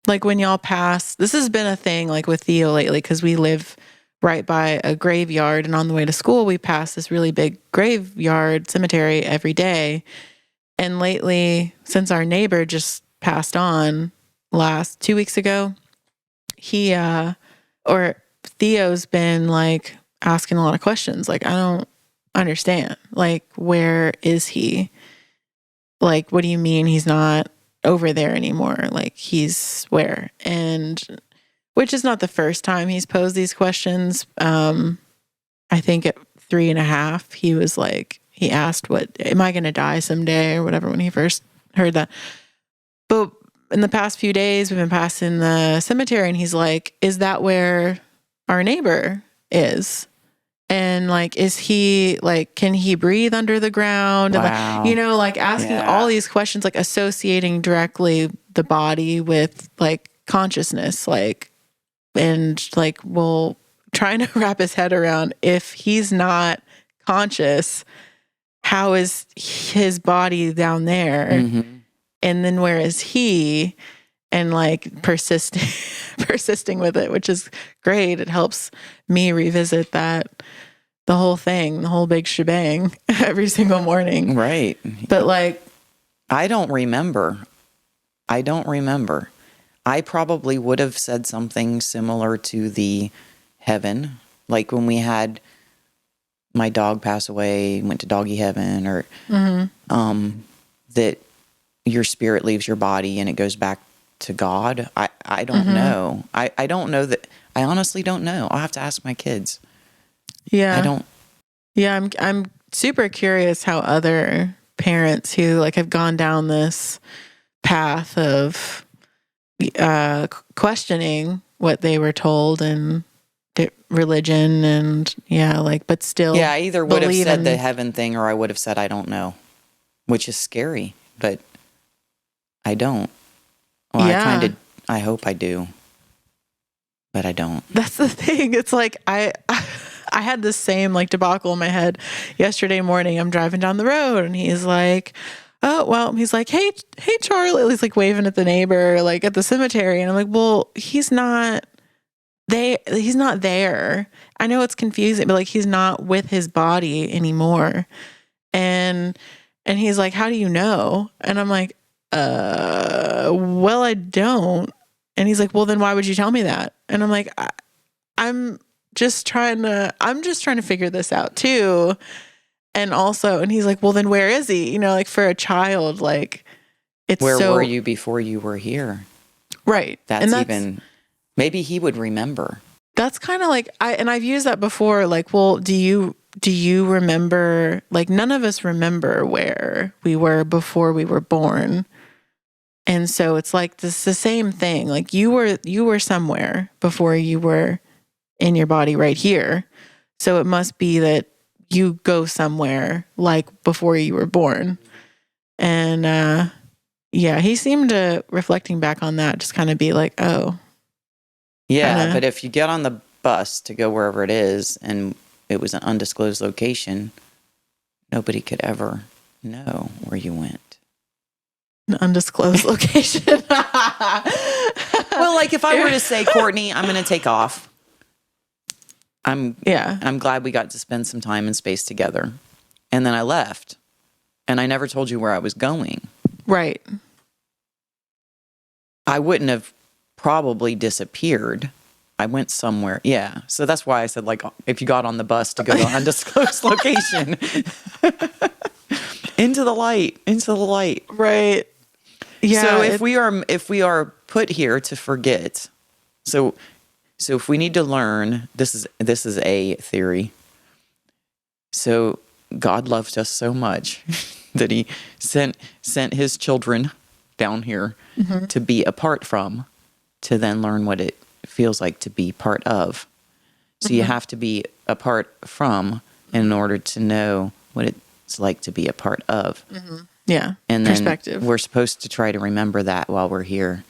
Like when y'all pass, this has been a thing like with Theo lately, because we live right by a graveyard, and on the way to school, we pass this really big graveyard cemetery every day. And lately, since our neighbor just passed on 2 weeks ago, he, or Theo's been like asking a lot of questions. Like, I don't understand. Like, where is he? Like, what do you mean he's not over there anymore? Like, he's where? And which is not the first time he's posed these questions. I think at 3.5, he was like, he asked, what, am I going to die someday or whatever, when he first heard that. But in the past few days, we've been passing the cemetery, and he's like, is that where our neighbor is? And like, is he like, can he breathe under the ground? Wow. And, like asking all these questions, like associating directly the body with like consciousness, like, and like, well, trying to wrap his head around, if he's not conscious, how is his body down there? Mm-hmm. And then where is he? And like persisting with it, which is great. It helps me revisit the whole thing, the whole big shebang every single morning. Right. But like, I don't remember. I probably would have said something similar to the heaven, like when we had my dog pass away, went to doggy heaven, or that your spirit leaves your body and it goes back to God. I don't know. I don't know that. I honestly don't know. I'll have to ask my kids. Yeah. I don't. Yeah, I'm super curious how other parents who like have gone down this path of questioning what they were told and religion and but still I either would have said in the heaven thing, or I would have said I don't know, which is scary, but I don't. Well, I hope I do, but I don't. That's the thing. It's like I had the same like debacle in my head yesterday morning. I'm driving down the road, and he's like, oh, well, he's like, hey, Charlie. He's like waving at the neighbor, like at the cemetery. And I'm like, well, he's not there. I know it's confusing, but like, he's not with his body anymore. And he's like, how do you know? And I'm like, well, I don't. And he's like, well, then why would you tell me that? And I'm like, I'm just trying to figure this out too. And also, and he's like, well, then where is he? Like for a child, like it's where were you before you were here? Right. That's even, maybe he would remember. That's kind of like, I've used that before. Like, well, do you remember, like none of us remember where we were before we were born. And so it's like this the same thing. Like you were somewhere before you were in your body right here. So it must be that you go somewhere like before you were born. And he seemed to, reflecting back on that, just kind of be like, oh. Yeah, but if you get on the bus to go wherever it is and it was an undisclosed location, nobody could ever know where you went. An undisclosed location. Well, like if I were to say, Courtney, I'm going to take off. I'm glad we got to spend some time and space together. And then I left. And I never told you where I was going. Right. I wouldn't have probably disappeared. I went somewhere. Yeah. So that's why I said, like, if you got on the bus to go to an undisclosed location. Into the light. Right. Yeah. So if we are put here to forget, so if we need to learn, this is a theory. So God loved us so much that he sent his children down here to be apart from, to then learn what it feels like to be part of. So you have to be apart from in order to know what it's like to be a part of. Yeah. And then perspective. We're supposed to try to remember that while we're here,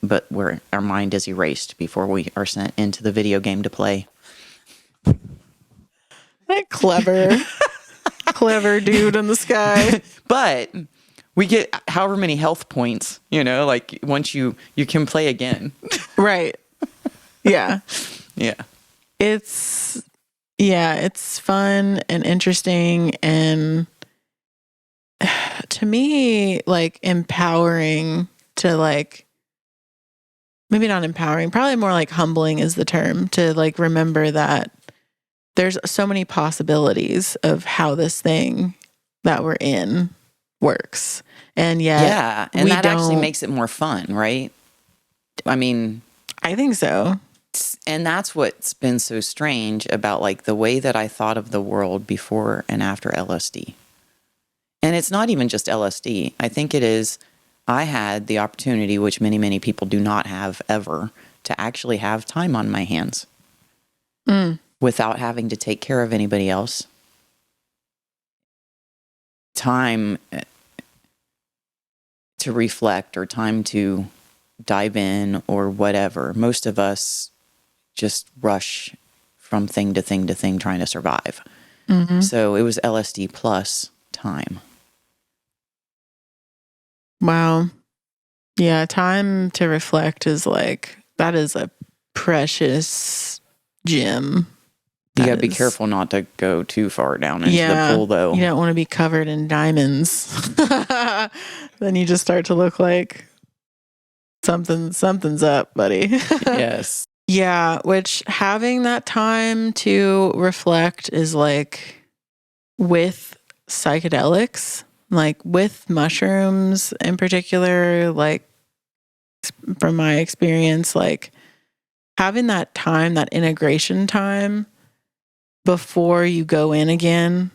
but our mind is erased before we are sent into the video game to play. That clever dude in the sky. But we get however many health points, like once you can play again. Right. Yeah. Yeah. It's fun and interesting, and to me, like empowering to like maybe not empowering, probably more like humbling is the term, to like remember that there's so many possibilities of how this thing that we're in works. And yet, yeah. And that actually makes it more fun, right? I mean, I think so. And that's what's been so strange about like the way that I thought of the world before and after LSD. And it's not even just LSD. I think it is, I had the opportunity, which many, many people do not have ever, to actually have time on my hands without having to take care of anybody else. Time to reflect or time to dive in or whatever. Most of us just rush from thing to thing to thing trying to survive. So it was LSD plus time. Wow. Yeah, time to reflect is like, that is a precious gem. You got to be careful not to go too far down into the pool, though. You don't want to be covered in diamonds. Then you just start to look like something's up, buddy. Yes. Yeah, which having that time to reflect is like with psychedelics, like with mushrooms in particular, like from my experience, like having that time, that integration time before you go in again.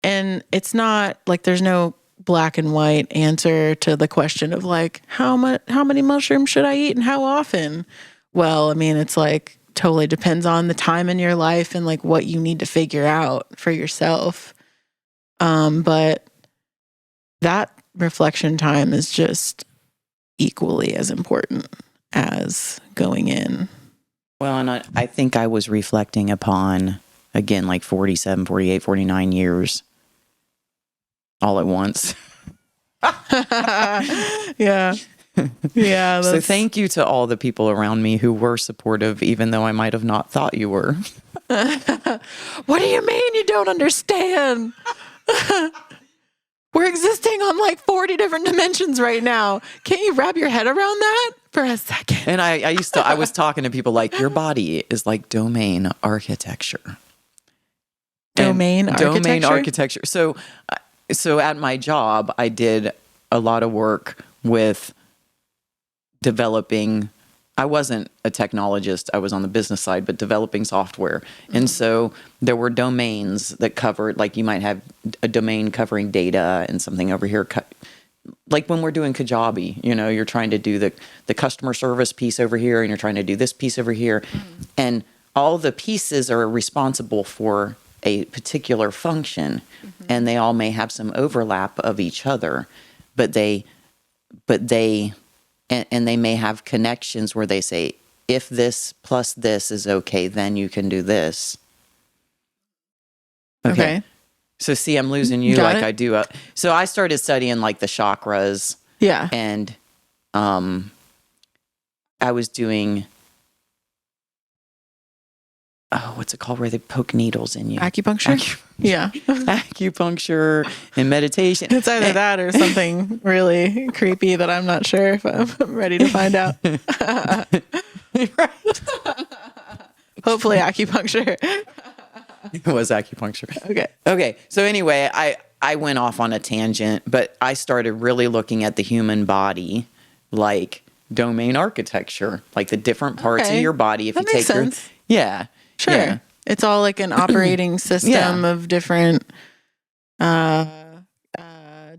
And it's not like there's no black and white answer to the question of like, how many mushrooms should I eat and how often? Well, I mean, it's like totally depends on the time in your life and like what you need to figure out for yourself. But that reflection time is just equally as important as going in. Well, and I think I was reflecting upon, again, like 47, 48, 49 years all at once. Yeah. Yeah. So thank you to all the people around me who were supportive, even though I might have not thought you were. What do you mean you don't understand? We're existing on like 40 different dimensions right now. Can't you wrap your head around that for a second? And I was talking to people like, your body is like domain architecture. Domain architecture. So at my job, I did a lot of work with developing. I wasn't a technologist. I was on the business side, but developing software. And so there were domains that covered, like you might have a domain covering data and something over here. Like when we're doing Kajabi, you're trying to do the customer service piece over here and you're trying to do this piece over here. And all the pieces are responsible for a particular function and they all may have some overlap of each other, but they may have connections where they say, if this plus this is okay, then you can do this. Okay. So see, I'm losing you like I do. So I started studying like the chakras. Yeah. And I was doing, what's it called where they poke needles in you? Acupuncture? Yeah. Acupuncture and meditation. It's either that or something really creepy that I'm not sure if I'm ready to find out. Hopefully acupuncture. It was acupuncture. Okay. So anyway, I went off on a tangent, but I started really looking at the human body like domain architecture, like the different parts of your body. If that you take sense. Yeah. Sure. Yeah. It's all like an operating system of different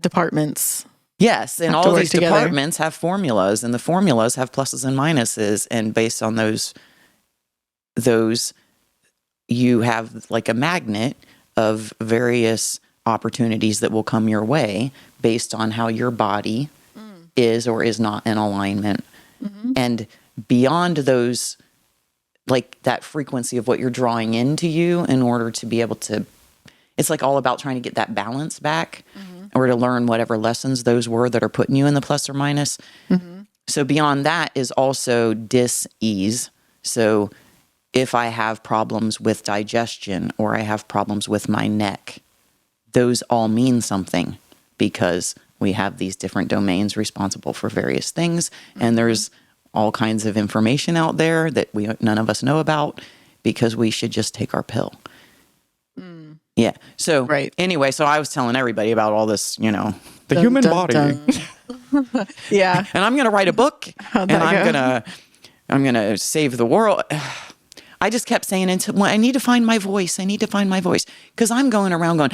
departments. Yes, and all these departments have formulas, and the formulas have pluses and minuses, and based on those you have like a magnet of various opportunities that will come your way based on how your body is or is not in alignment. And beyond those, like that frequency of what you're drawing into you in order to be able to, it's like all about trying to get that balance back or to learn whatever lessons those were that are putting you in the plus or minus. So beyond that is also dis-ease. So if I have problems with digestion or I have problems with my neck, those all mean something because we have these different domains responsible for various things. And there's all kinds of information out there that none of us know about, because we should just take our pill. Yeah. So Right. anyway, so I was telling everybody about all this, the human body. Yeah. And I'm going to write a book, How'd and that go? I'm going to save the world. I just kept saying, I need to find my voice. I need to find my voice, because I'm going around going.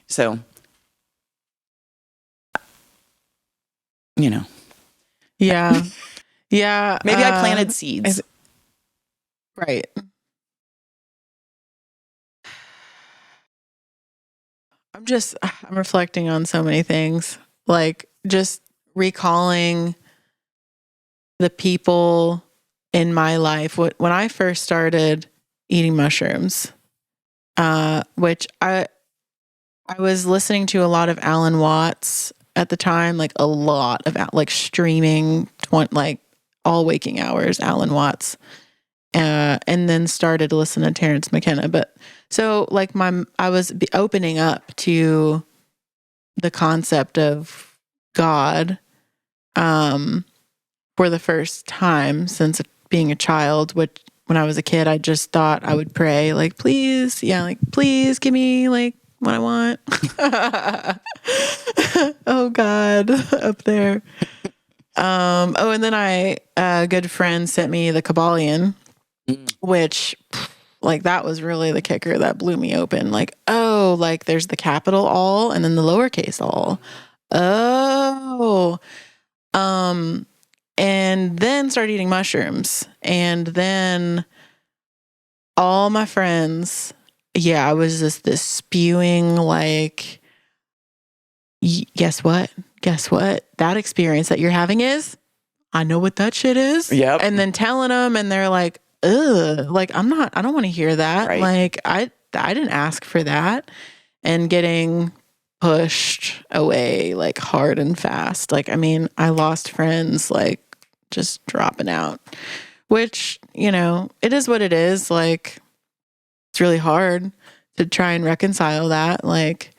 So, Yeah. Yeah. Maybe I planted seeds. Right. I'm reflecting on so many things, like just recalling the people in my life. When I first started eating mushrooms, which I was listening to a lot of Alan Watts at the time, like a lot of streaming, like all waking hours, Alan Watts. And then started to listen to Terrence McKenna. But so like I was opening up to the concept of God for the first time since being a child, which when I was a kid, I just thought I would pray, like, please, please give me like what I want. Oh God, up there. And then a good friend sent me the Kabbalion, which like that was really the kicker that blew me open. Like, oh, like there's the capital all and then the lowercase all. Oh. And then started eating mushrooms. And then all my friends, I was just this spewing like, guess what? That experience that you're having is, I know what that shit is. Yep. And then telling them, and they're like, ugh, like I don't want to hear that. Right. Like I didn't ask for that, and getting pushed away like hard and fast. Like, I mean, I lost friends, like just dropping out, which, it is what it is. Like, it's really hard to try and reconcile that. Like,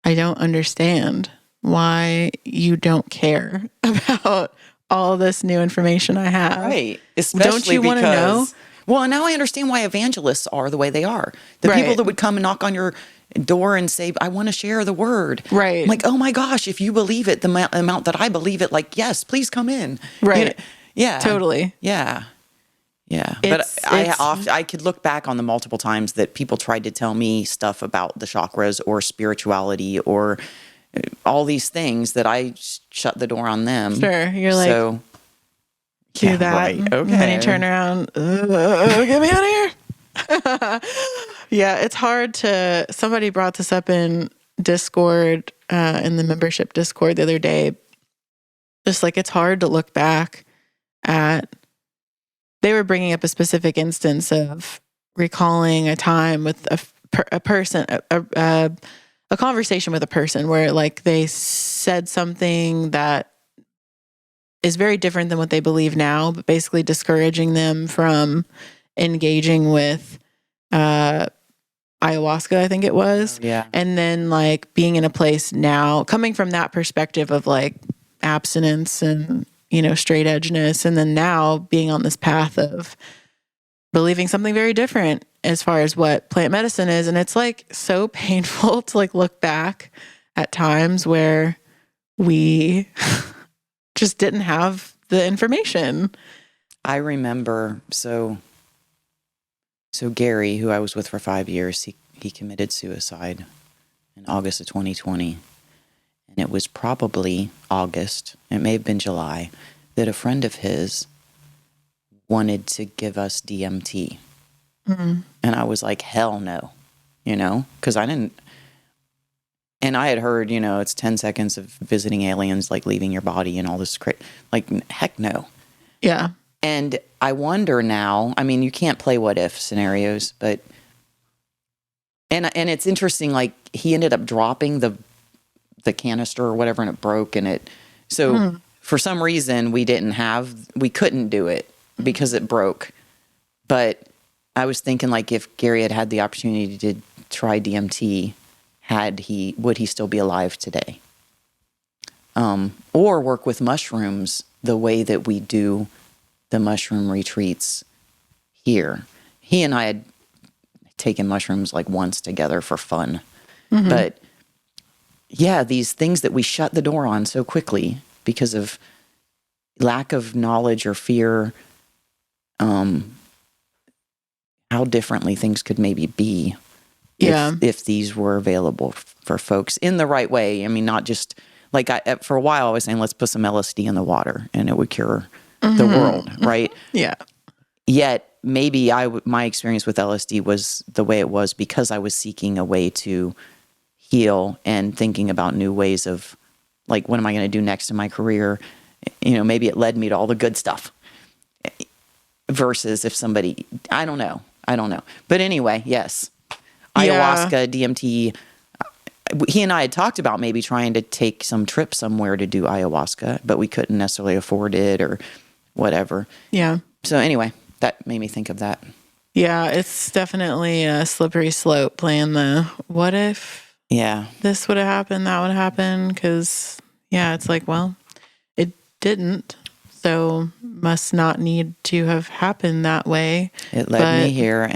I don't understand why you don't care about all this new information I have. Right. Especially don't you want to know? Well, now I understand why evangelists are the way they are. The people that would come and knock on your door and say, I want to share the word. Right. I'm like, oh my gosh, if you believe it, the amount that I believe it, like, yes, please come in. Right. Yeah. Totally. Yeah. Yeah. But I could look back on the multiple times that people tried to tell me stuff about the chakras or spirituality or all these things that I shut the door on them. Sure. You're like, do that. Right. Okay. And then you turn around, get me out of here. Yeah, it's hard to, somebody brought this up in Discord, in the membership Discord the other day. Just like, it's hard to look back at, they were bringing up a specific instance of recalling a time with a person, a conversation with a person where like they said something that is very different than what they believe now, but basically discouraging them from engaging with ayahuasca, I think it was. Yeah. And then like being in a place now, coming from that perspective of like abstinence and, straight edgeness. And then now being on this path of believing something very different as far as what plant medicine is. And it's like so painful to like look back at times where we just didn't have the information. I remember, so Gary, who I was with for 5 years, he committed suicide in August of 2020. And it was probably August, it may have been July, that a friend of his wanted to give us DMT. Mm-hmm. And I was like, hell no, because I didn't. And I had heard, it's 10 seconds of visiting aliens, like leaving your body and all this like, heck no. Yeah. And I wonder now, I mean, you can't play what if scenarios, but, and it's interesting, like he ended up dropping the canister or whatever, and it broke, and for some reason we couldn't do it because it broke. But I was thinking, like, if Gary had the opportunity to try DMT, would he still be alive today? or work with mushrooms the way that we do the mushroom retreats here. He and I had taken mushrooms like once together for fun. Mm-hmm. But yeah, these things that we shut the door on so quickly because of lack of knowledge or fear, how differently things could maybe be if these were available for folks in the right way. I mean, not just like for a while I was saying, let's put some LSD in the water and it would cure the world, right? Yeah. Yet maybe my experience with LSD was the way it was because I was seeking a way to heal and thinking about new ways of like, what am I going to do next in my career? Maybe it led me to all the good stuff versus if somebody, I don't know. But anyway, yes. Ayahuasca, DMT. He and I had talked about maybe trying to take some trip somewhere to do ayahuasca, but we couldn't necessarily afford it or whatever. Yeah. So anyway, that made me think of that. Yeah, it's definitely a slippery slope playing the what if this would have happened, that would have happened. Because, it's like, well, it didn't. So must not need to have happened that way. It led me here.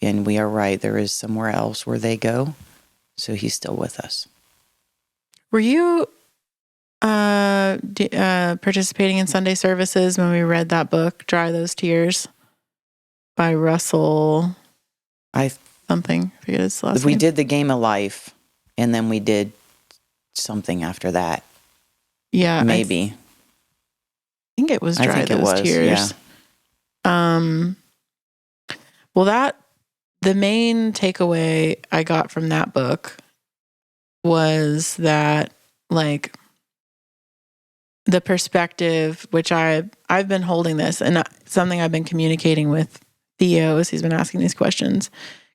And we are right. There is somewhere else where they go. So he's still with us. Were you participating in Sunday services when we read that book, Dry Those Tears, by Russell something? I forget his last name. We did the Game of Life, and then we did something after that. Yeah. Maybe. I think it was Dry Those Tears. Yeah. Well, the main takeaway I got from that book was that, like, the perspective, which I've been holding this, and something I've been communicating with Theo as he's been asking these questions,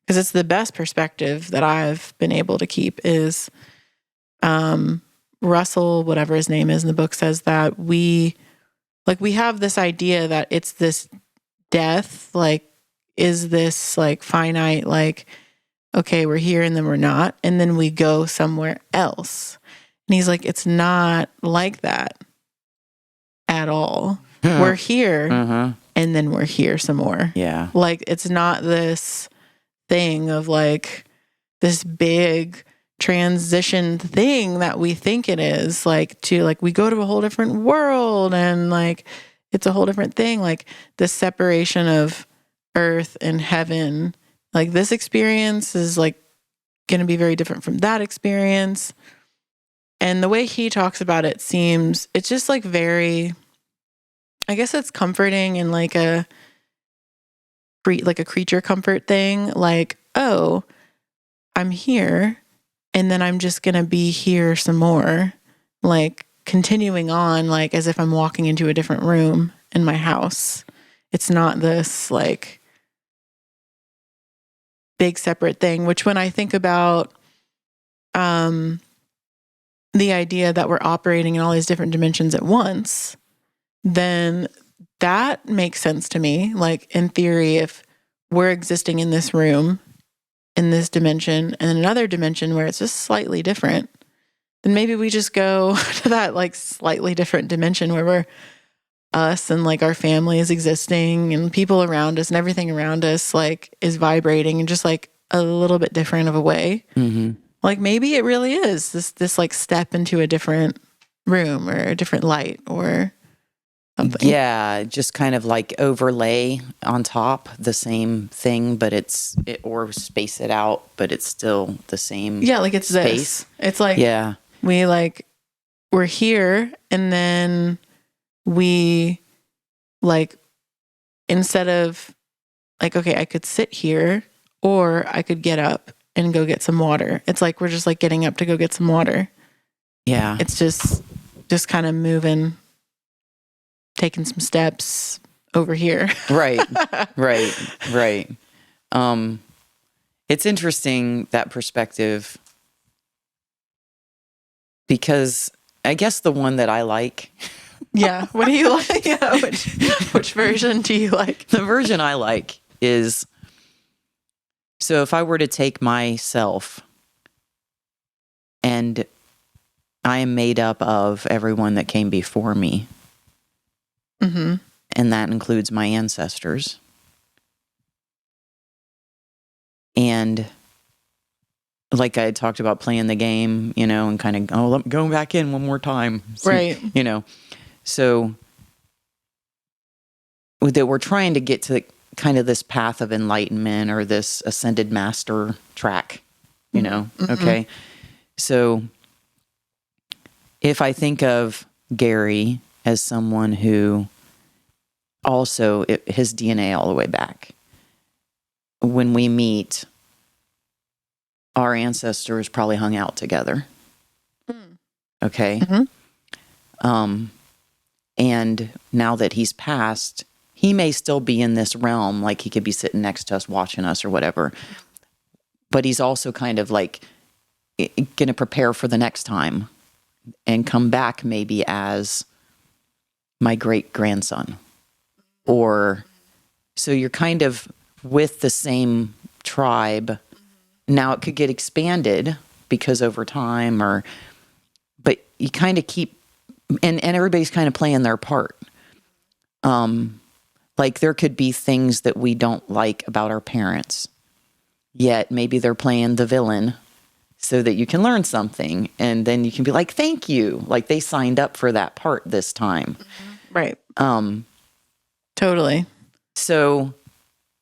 because it's the best perspective that I've been able to keep is Russell, whatever his name is in the book, says that we have this idea that it's this death, like, is this like finite, like, okay, we're here and then we're not, and then we go somewhere else. And he's like, it's not like that at all. We're here and then we're here some more. Yeah. Like, it's not this thing of like this big transition thing that we think it is, like, to like we go to a whole different world and like it's a whole different thing. Like this separation of earth and heaven, like this experience is like going to be very different from that experience. And the way he talks about it it's just like very, I guess it's comforting and like a creature comfort thing. Like, oh, I'm here and then I'm just going to be here some more, like continuing on, like as if I'm walking into a different room in my house. It's not this like big separate thing, which when I think about the idea that we're operating in all these different dimensions at once, then that makes sense to me. Like in theory, if we're existing in this room, in this dimension, and another dimension where it's just slightly different, then maybe we just go to that like slightly different dimension where we're us and like our family is existing and people around us and everything around us like is vibrating in just like a little bit different of a way. Mm-hmm. Like maybe it really is this like step into a different room or a different light or something. Yeah, just kind of like overlay on top the same thing, but or space it out, but it's still the same. Yeah, like it's space. This. It's like we're here and then we like, instead of like, okay, I could sit here or I could get up and go get some water. It's like, we're just like getting up to go get some water. Yeah. It's just kind of moving, taking some steps over here. Right. It's interesting, that perspective, because I guess the one that I like. Yeah. What do you like? Yeah. Which version do you like? The version I like is, so if I were to take myself and I am made up of everyone that came before me. Mm-hmm. And that includes my ancestors. And like I had talked about playing the game, and kind of, let me go back in one more time. Right. So that we're trying to get to kind of this path of enlightenment or this ascended master track, Mm-hmm. Okay. So if I think of Gary as someone who also, his DNA all the way back, when we meet, our ancestors probably hung out together. Okay. Mm-hmm. And now that he's passed, he may still be in this realm, like he could be sitting next to us, watching us or whatever. But he's also kind of like going to prepare for the next time and come back maybe as my great grandson. Or so you're kind of with the same tribe. Now it could get expanded because over time, but you kind of keep, and everybody's kind of playing their part. Like there could be things that we don't like about our parents, yet maybe they're playing the villain so that you can learn something. And then you can be like, thank you. Like they signed up for that part this time. Right. Totally. So,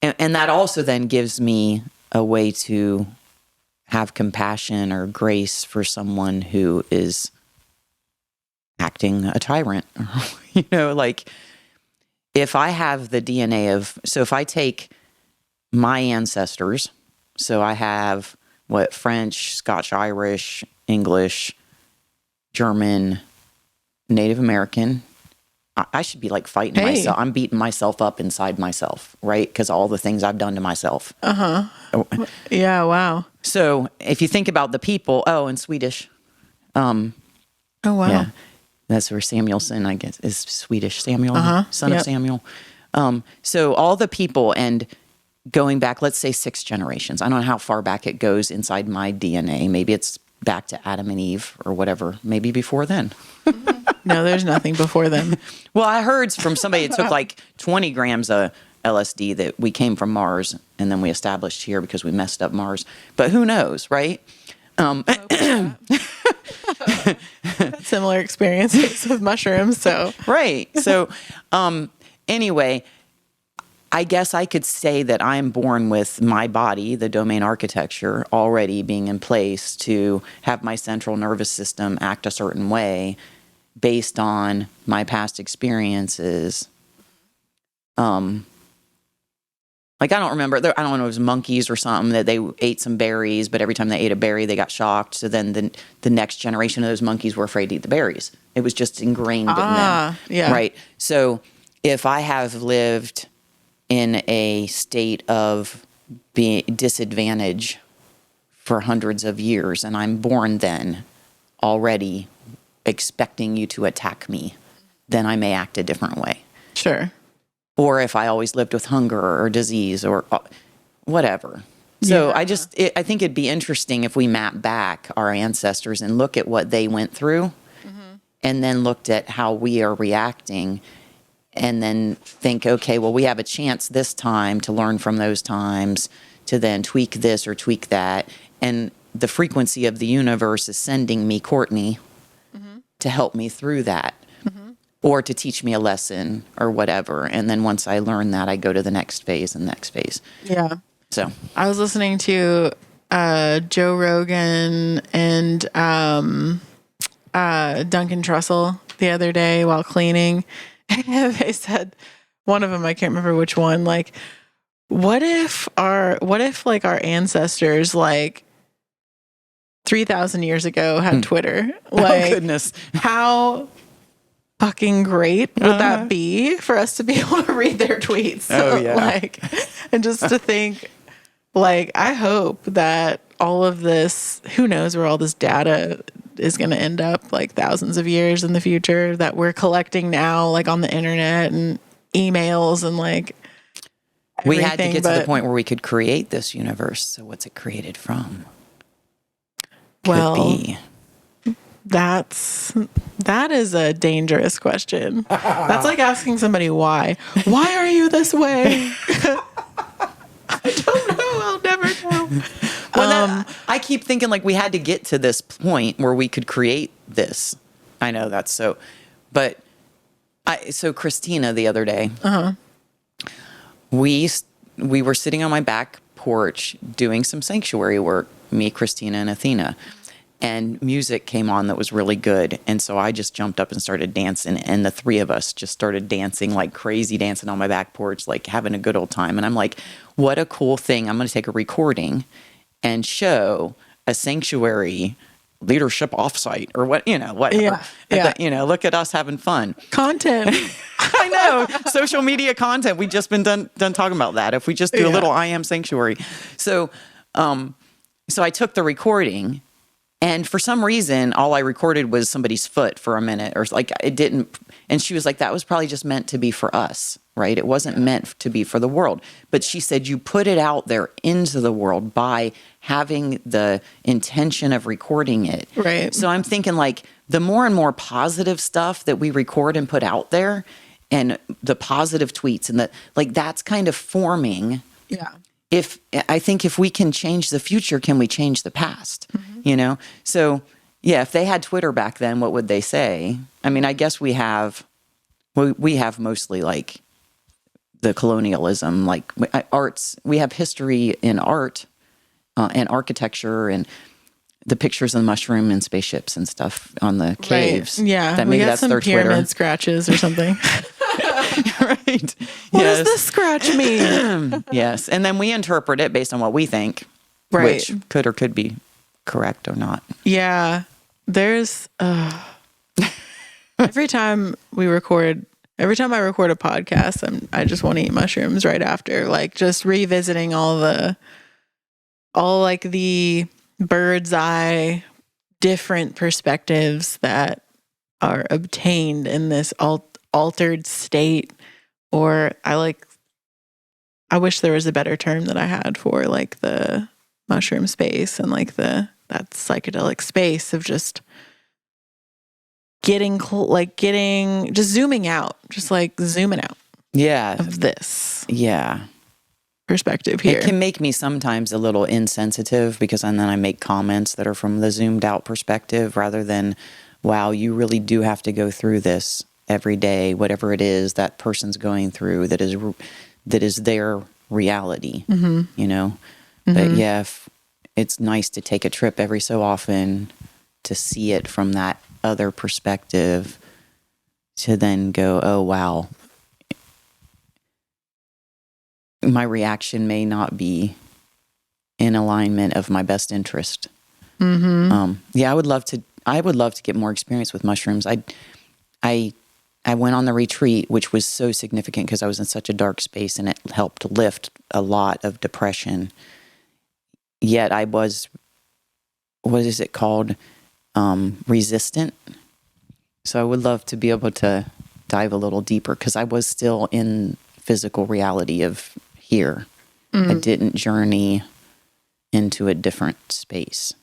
and that also then gives me a way to have compassion or grace for someone who is acting a tyrant. Like if I have the DNA so if I take my ancestors, so I have French, Scotch, Irish, English, German, Native American, I should be like fighting myself. I'm beating myself up inside myself, right? Because all the things I've done to myself. Oh. Yeah, wow. So if you think about the people, and Swedish. Oh, wow. Yeah, that's where Samuelson, I guess, is Swedish. Samuel, son of Samuel. So all the people, and going back, let's say 6 generations. I don't know how far back it goes inside my DNA. Maybe it's back to Adam and Eve or whatever. Maybe before then. No, there's nothing before them. Well, I heard from somebody it took like 20 grams of LSD that we came from Mars and then we established here because we messed up Mars. But who knows, right? Similar experiences with mushrooms, so. Right. So anyway, I guess I could say that I'm born with my body, the domain architecture, already being in place to have my central nervous system act a certain way based on my past experiences. Like I don't remember, I don't know, it was monkeys or something that they ate some berries, but every time they ate a berry, they got shocked. So then the next generation of those monkeys were afraid to eat the berries. It was just ingrained in them. Yeah. Right. So if I have lived in a state of being disadvantage for hundreds of years, and I'm born then already expecting you to attack me, then I may act a different way. Sure. Or if I always lived with hunger or disease or whatever. So I think it'd be interesting if we map back our ancestors and look at what they went through and then looked at how we are reacting and then think, okay, well, we have a chance this time to learn from those times to then tweak this or tweak that. And the frequency of the universe is sending me Courtney to help me through that or to teach me a lesson or whatever. And then once I learn that, I go to the next phase and next phase. Yeah. So I was listening to Joe Rogan and Duncan Trussell the other day while cleaning. And they said, one of them, I can't remember which one, like, what if our ancestors, like, 3,000 years ago had Twitter? Like, oh, goodness. How fucking great would that be for us to be able to read their tweets? Oh, yeah. Like, and just to think, like, I hope that all of this, who knows where all this data is going to end up, like thousands of years in the future, that we're collecting now, like on the internet and emails and like we had to get to the point where we could create this universe. So what's it created from? Could be. That is a dangerous question. That's like asking somebody why. Why are you this way? I don't know. I'll never know. Well, I keep thinking like we had to get to this point where we could create this. I know that's so, but so Christina the other day, we were sitting on my back porch doing some sanctuary work, me, Christina, and Athena. And music came on that was really good. And so I just jumped up and started dancing. And the three of us just started dancing like crazy, dancing on my back porch, like having a good old time. And I'm like, what a cool thing. I'm going to take a recording and show a sanctuary leadership offsite or whatever. Yeah. Look at us having fun. Content. I know. Social media content. We just been done talking about that. If we just do a little I am sanctuary. So I took the recording. And for some reason, all I recorded was somebody's foot for a minute, or like it didn't. And she was like, that was probably just meant to be for us, right? It wasn't meant to be for the world. But she said, you put it out there into the world by having the intention of recording it. Right. So I'm thinking like the more and more positive stuff that we record and put out there and the positive tweets and that's kind of forming. Yeah. I think if we can change the future, can we change the past? Mm-hmm. So yeah, if they had Twitter back then, what would they say? I mean, I guess we have mostly like the colonialism, like arts. We have history in art and architecture and the pictures of the mushroom and spaceships and stuff on the caves. Right. Yeah, that we maybe got that's some their pyramid Twitter scratches or something. Right. What does this scratch mean? Yes. And then we interpret it based on what we think, right, which could or could be correct or not. Yeah. There's every time I record a podcast, I just want to eat mushrooms right after, like just revisiting all like the bird's eye different perspectives that are obtained in this altered state. Or I wish there was a better term that I had for like the mushroom space and like that psychedelic space of just just zooming out, just like zooming out. Yeah. Of this. Yeah. Perspective here. It can make me sometimes a little insensitive because then I make comments that are from the zoomed out perspective rather than, wow, you really do have to go through this every day, whatever it is that person's going through that is their reality, Mm-hmm. But yeah, it's nice to take a trip every so often to see it from that other perspective to then go, oh, wow, my reaction may not be in alignment of my best interest. Mm-hmm. Yeah, I would love to get more experience with mushrooms. I went on the retreat, which was so significant because I was in such a dark space and it helped lift a lot of depression. Yet I was, what is it called? Resistant. So I would love to be able to dive a little deeper because I was still in physical reality of here. Mm. I didn't journey into a different space.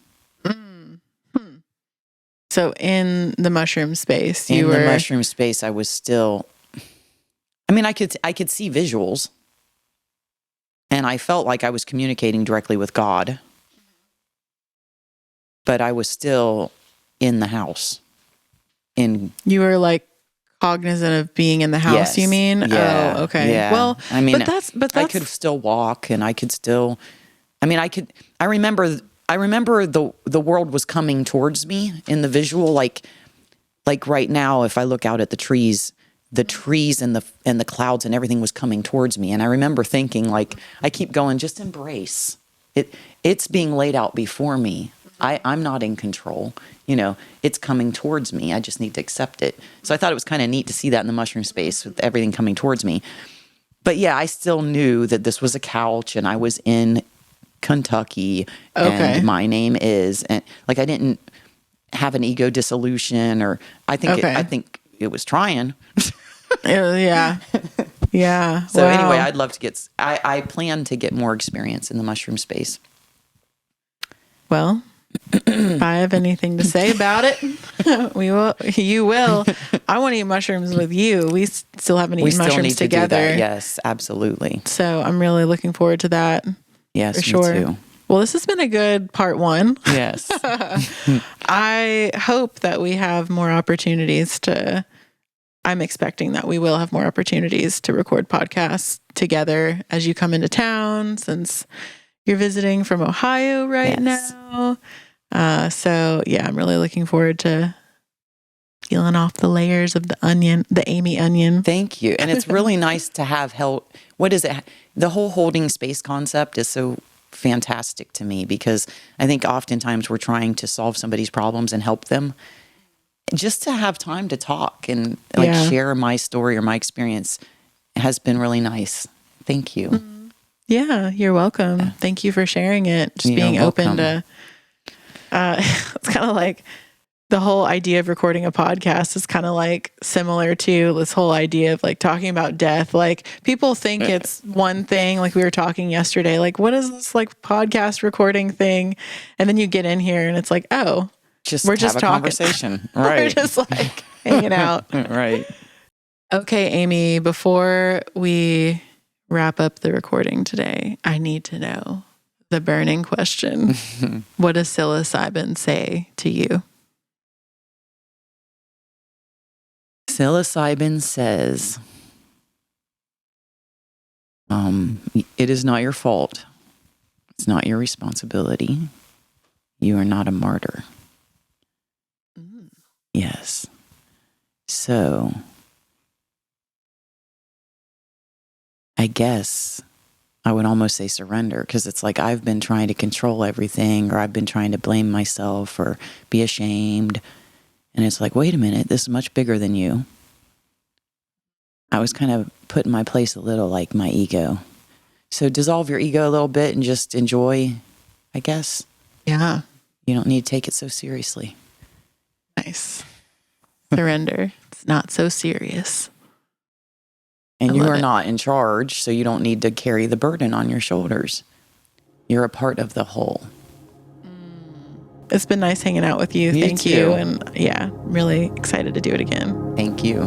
So in the mushroom space, the mushroom space, I was still, I mean, I could see visuals and I felt like I was communicating directly with God, but I was still in the house. You were like cognizant of being in the house, yes. You mean? Yeah. Oh, okay. Yeah. Well, I mean, but that's I could still walk and I could still, I remember the world was coming towards me in the visual, like right now, if I look out at the trees and the clouds and everything was coming towards me. And I remember thinking like, I keep going, just embrace it. It's being laid out before me. I'm not in control. It's coming towards me. I just need to accept it. So I thought it was kind of neat to see that in the mushroom space with everything coming towards me. But yeah, I still knew that this was a couch and I was in Kentucky, okay. And my name is, and like I didn't have an ego dissolution, or I think it was trying. Yeah. So wow. Anyway, I'd love to I plan to get more experience in the mushroom space. Well, If I have anything to say about it, you will. I want to eat mushrooms with you. We still haven't eaten mushrooms together. To do that. Yes, absolutely. So I'm really looking forward to that. Yes, for sure. Me too. Well, this has been a good part 1. Yes. I hope that we have more opportunities I'm expecting that we will have more opportunities to record podcasts together as you come into town, since you're visiting from Ohio right now. So yeah, I'm really looking forward to peeling off the layers of the onion, the Amy onion. Thank you. And it's really nice to have help. What is it? The whole holding space concept is so fantastic to me, because I think oftentimes we're trying to solve somebody's problems and help them. Just to have time to talk and share my story or my experience has been really nice. Thank you. Yeah, you're welcome. Thank you for sharing it. Just being open to, it's kind of like the whole idea of recording a podcast is kind of like similar to this whole idea of like talking about death. Like people think it's one thing, like we were talking yesterday, like what is this like podcast recording thing? And then you get in here and it's like, oh, we're just talking. Conversation. Right. We're just like hanging out. Right. Okay, Amy, before we wrap up the recording today, I need to know the burning question. What does psilocybin say to you? Psilocybin says, it is not your fault. It's not your responsibility. You are not a martyr. Yes. So, I guess I would almost say surrender, because it's like I've been trying to control everything, or I've been trying to blame myself or be ashamed. And it's like, wait a minute, this is much bigger than you. I was kind of put in my place a little, like my ego. So dissolve your ego a little bit and just enjoy, I guess. Yeah. You don't need to take it so seriously. Nice. Surrender. It's not so serious. And you are not in charge, so you don't need to carry the burden on your shoulders. You're a part of the whole. It's been nice hanging out with you. Thank you. And yeah, I'm really excited to do it again. Thank you.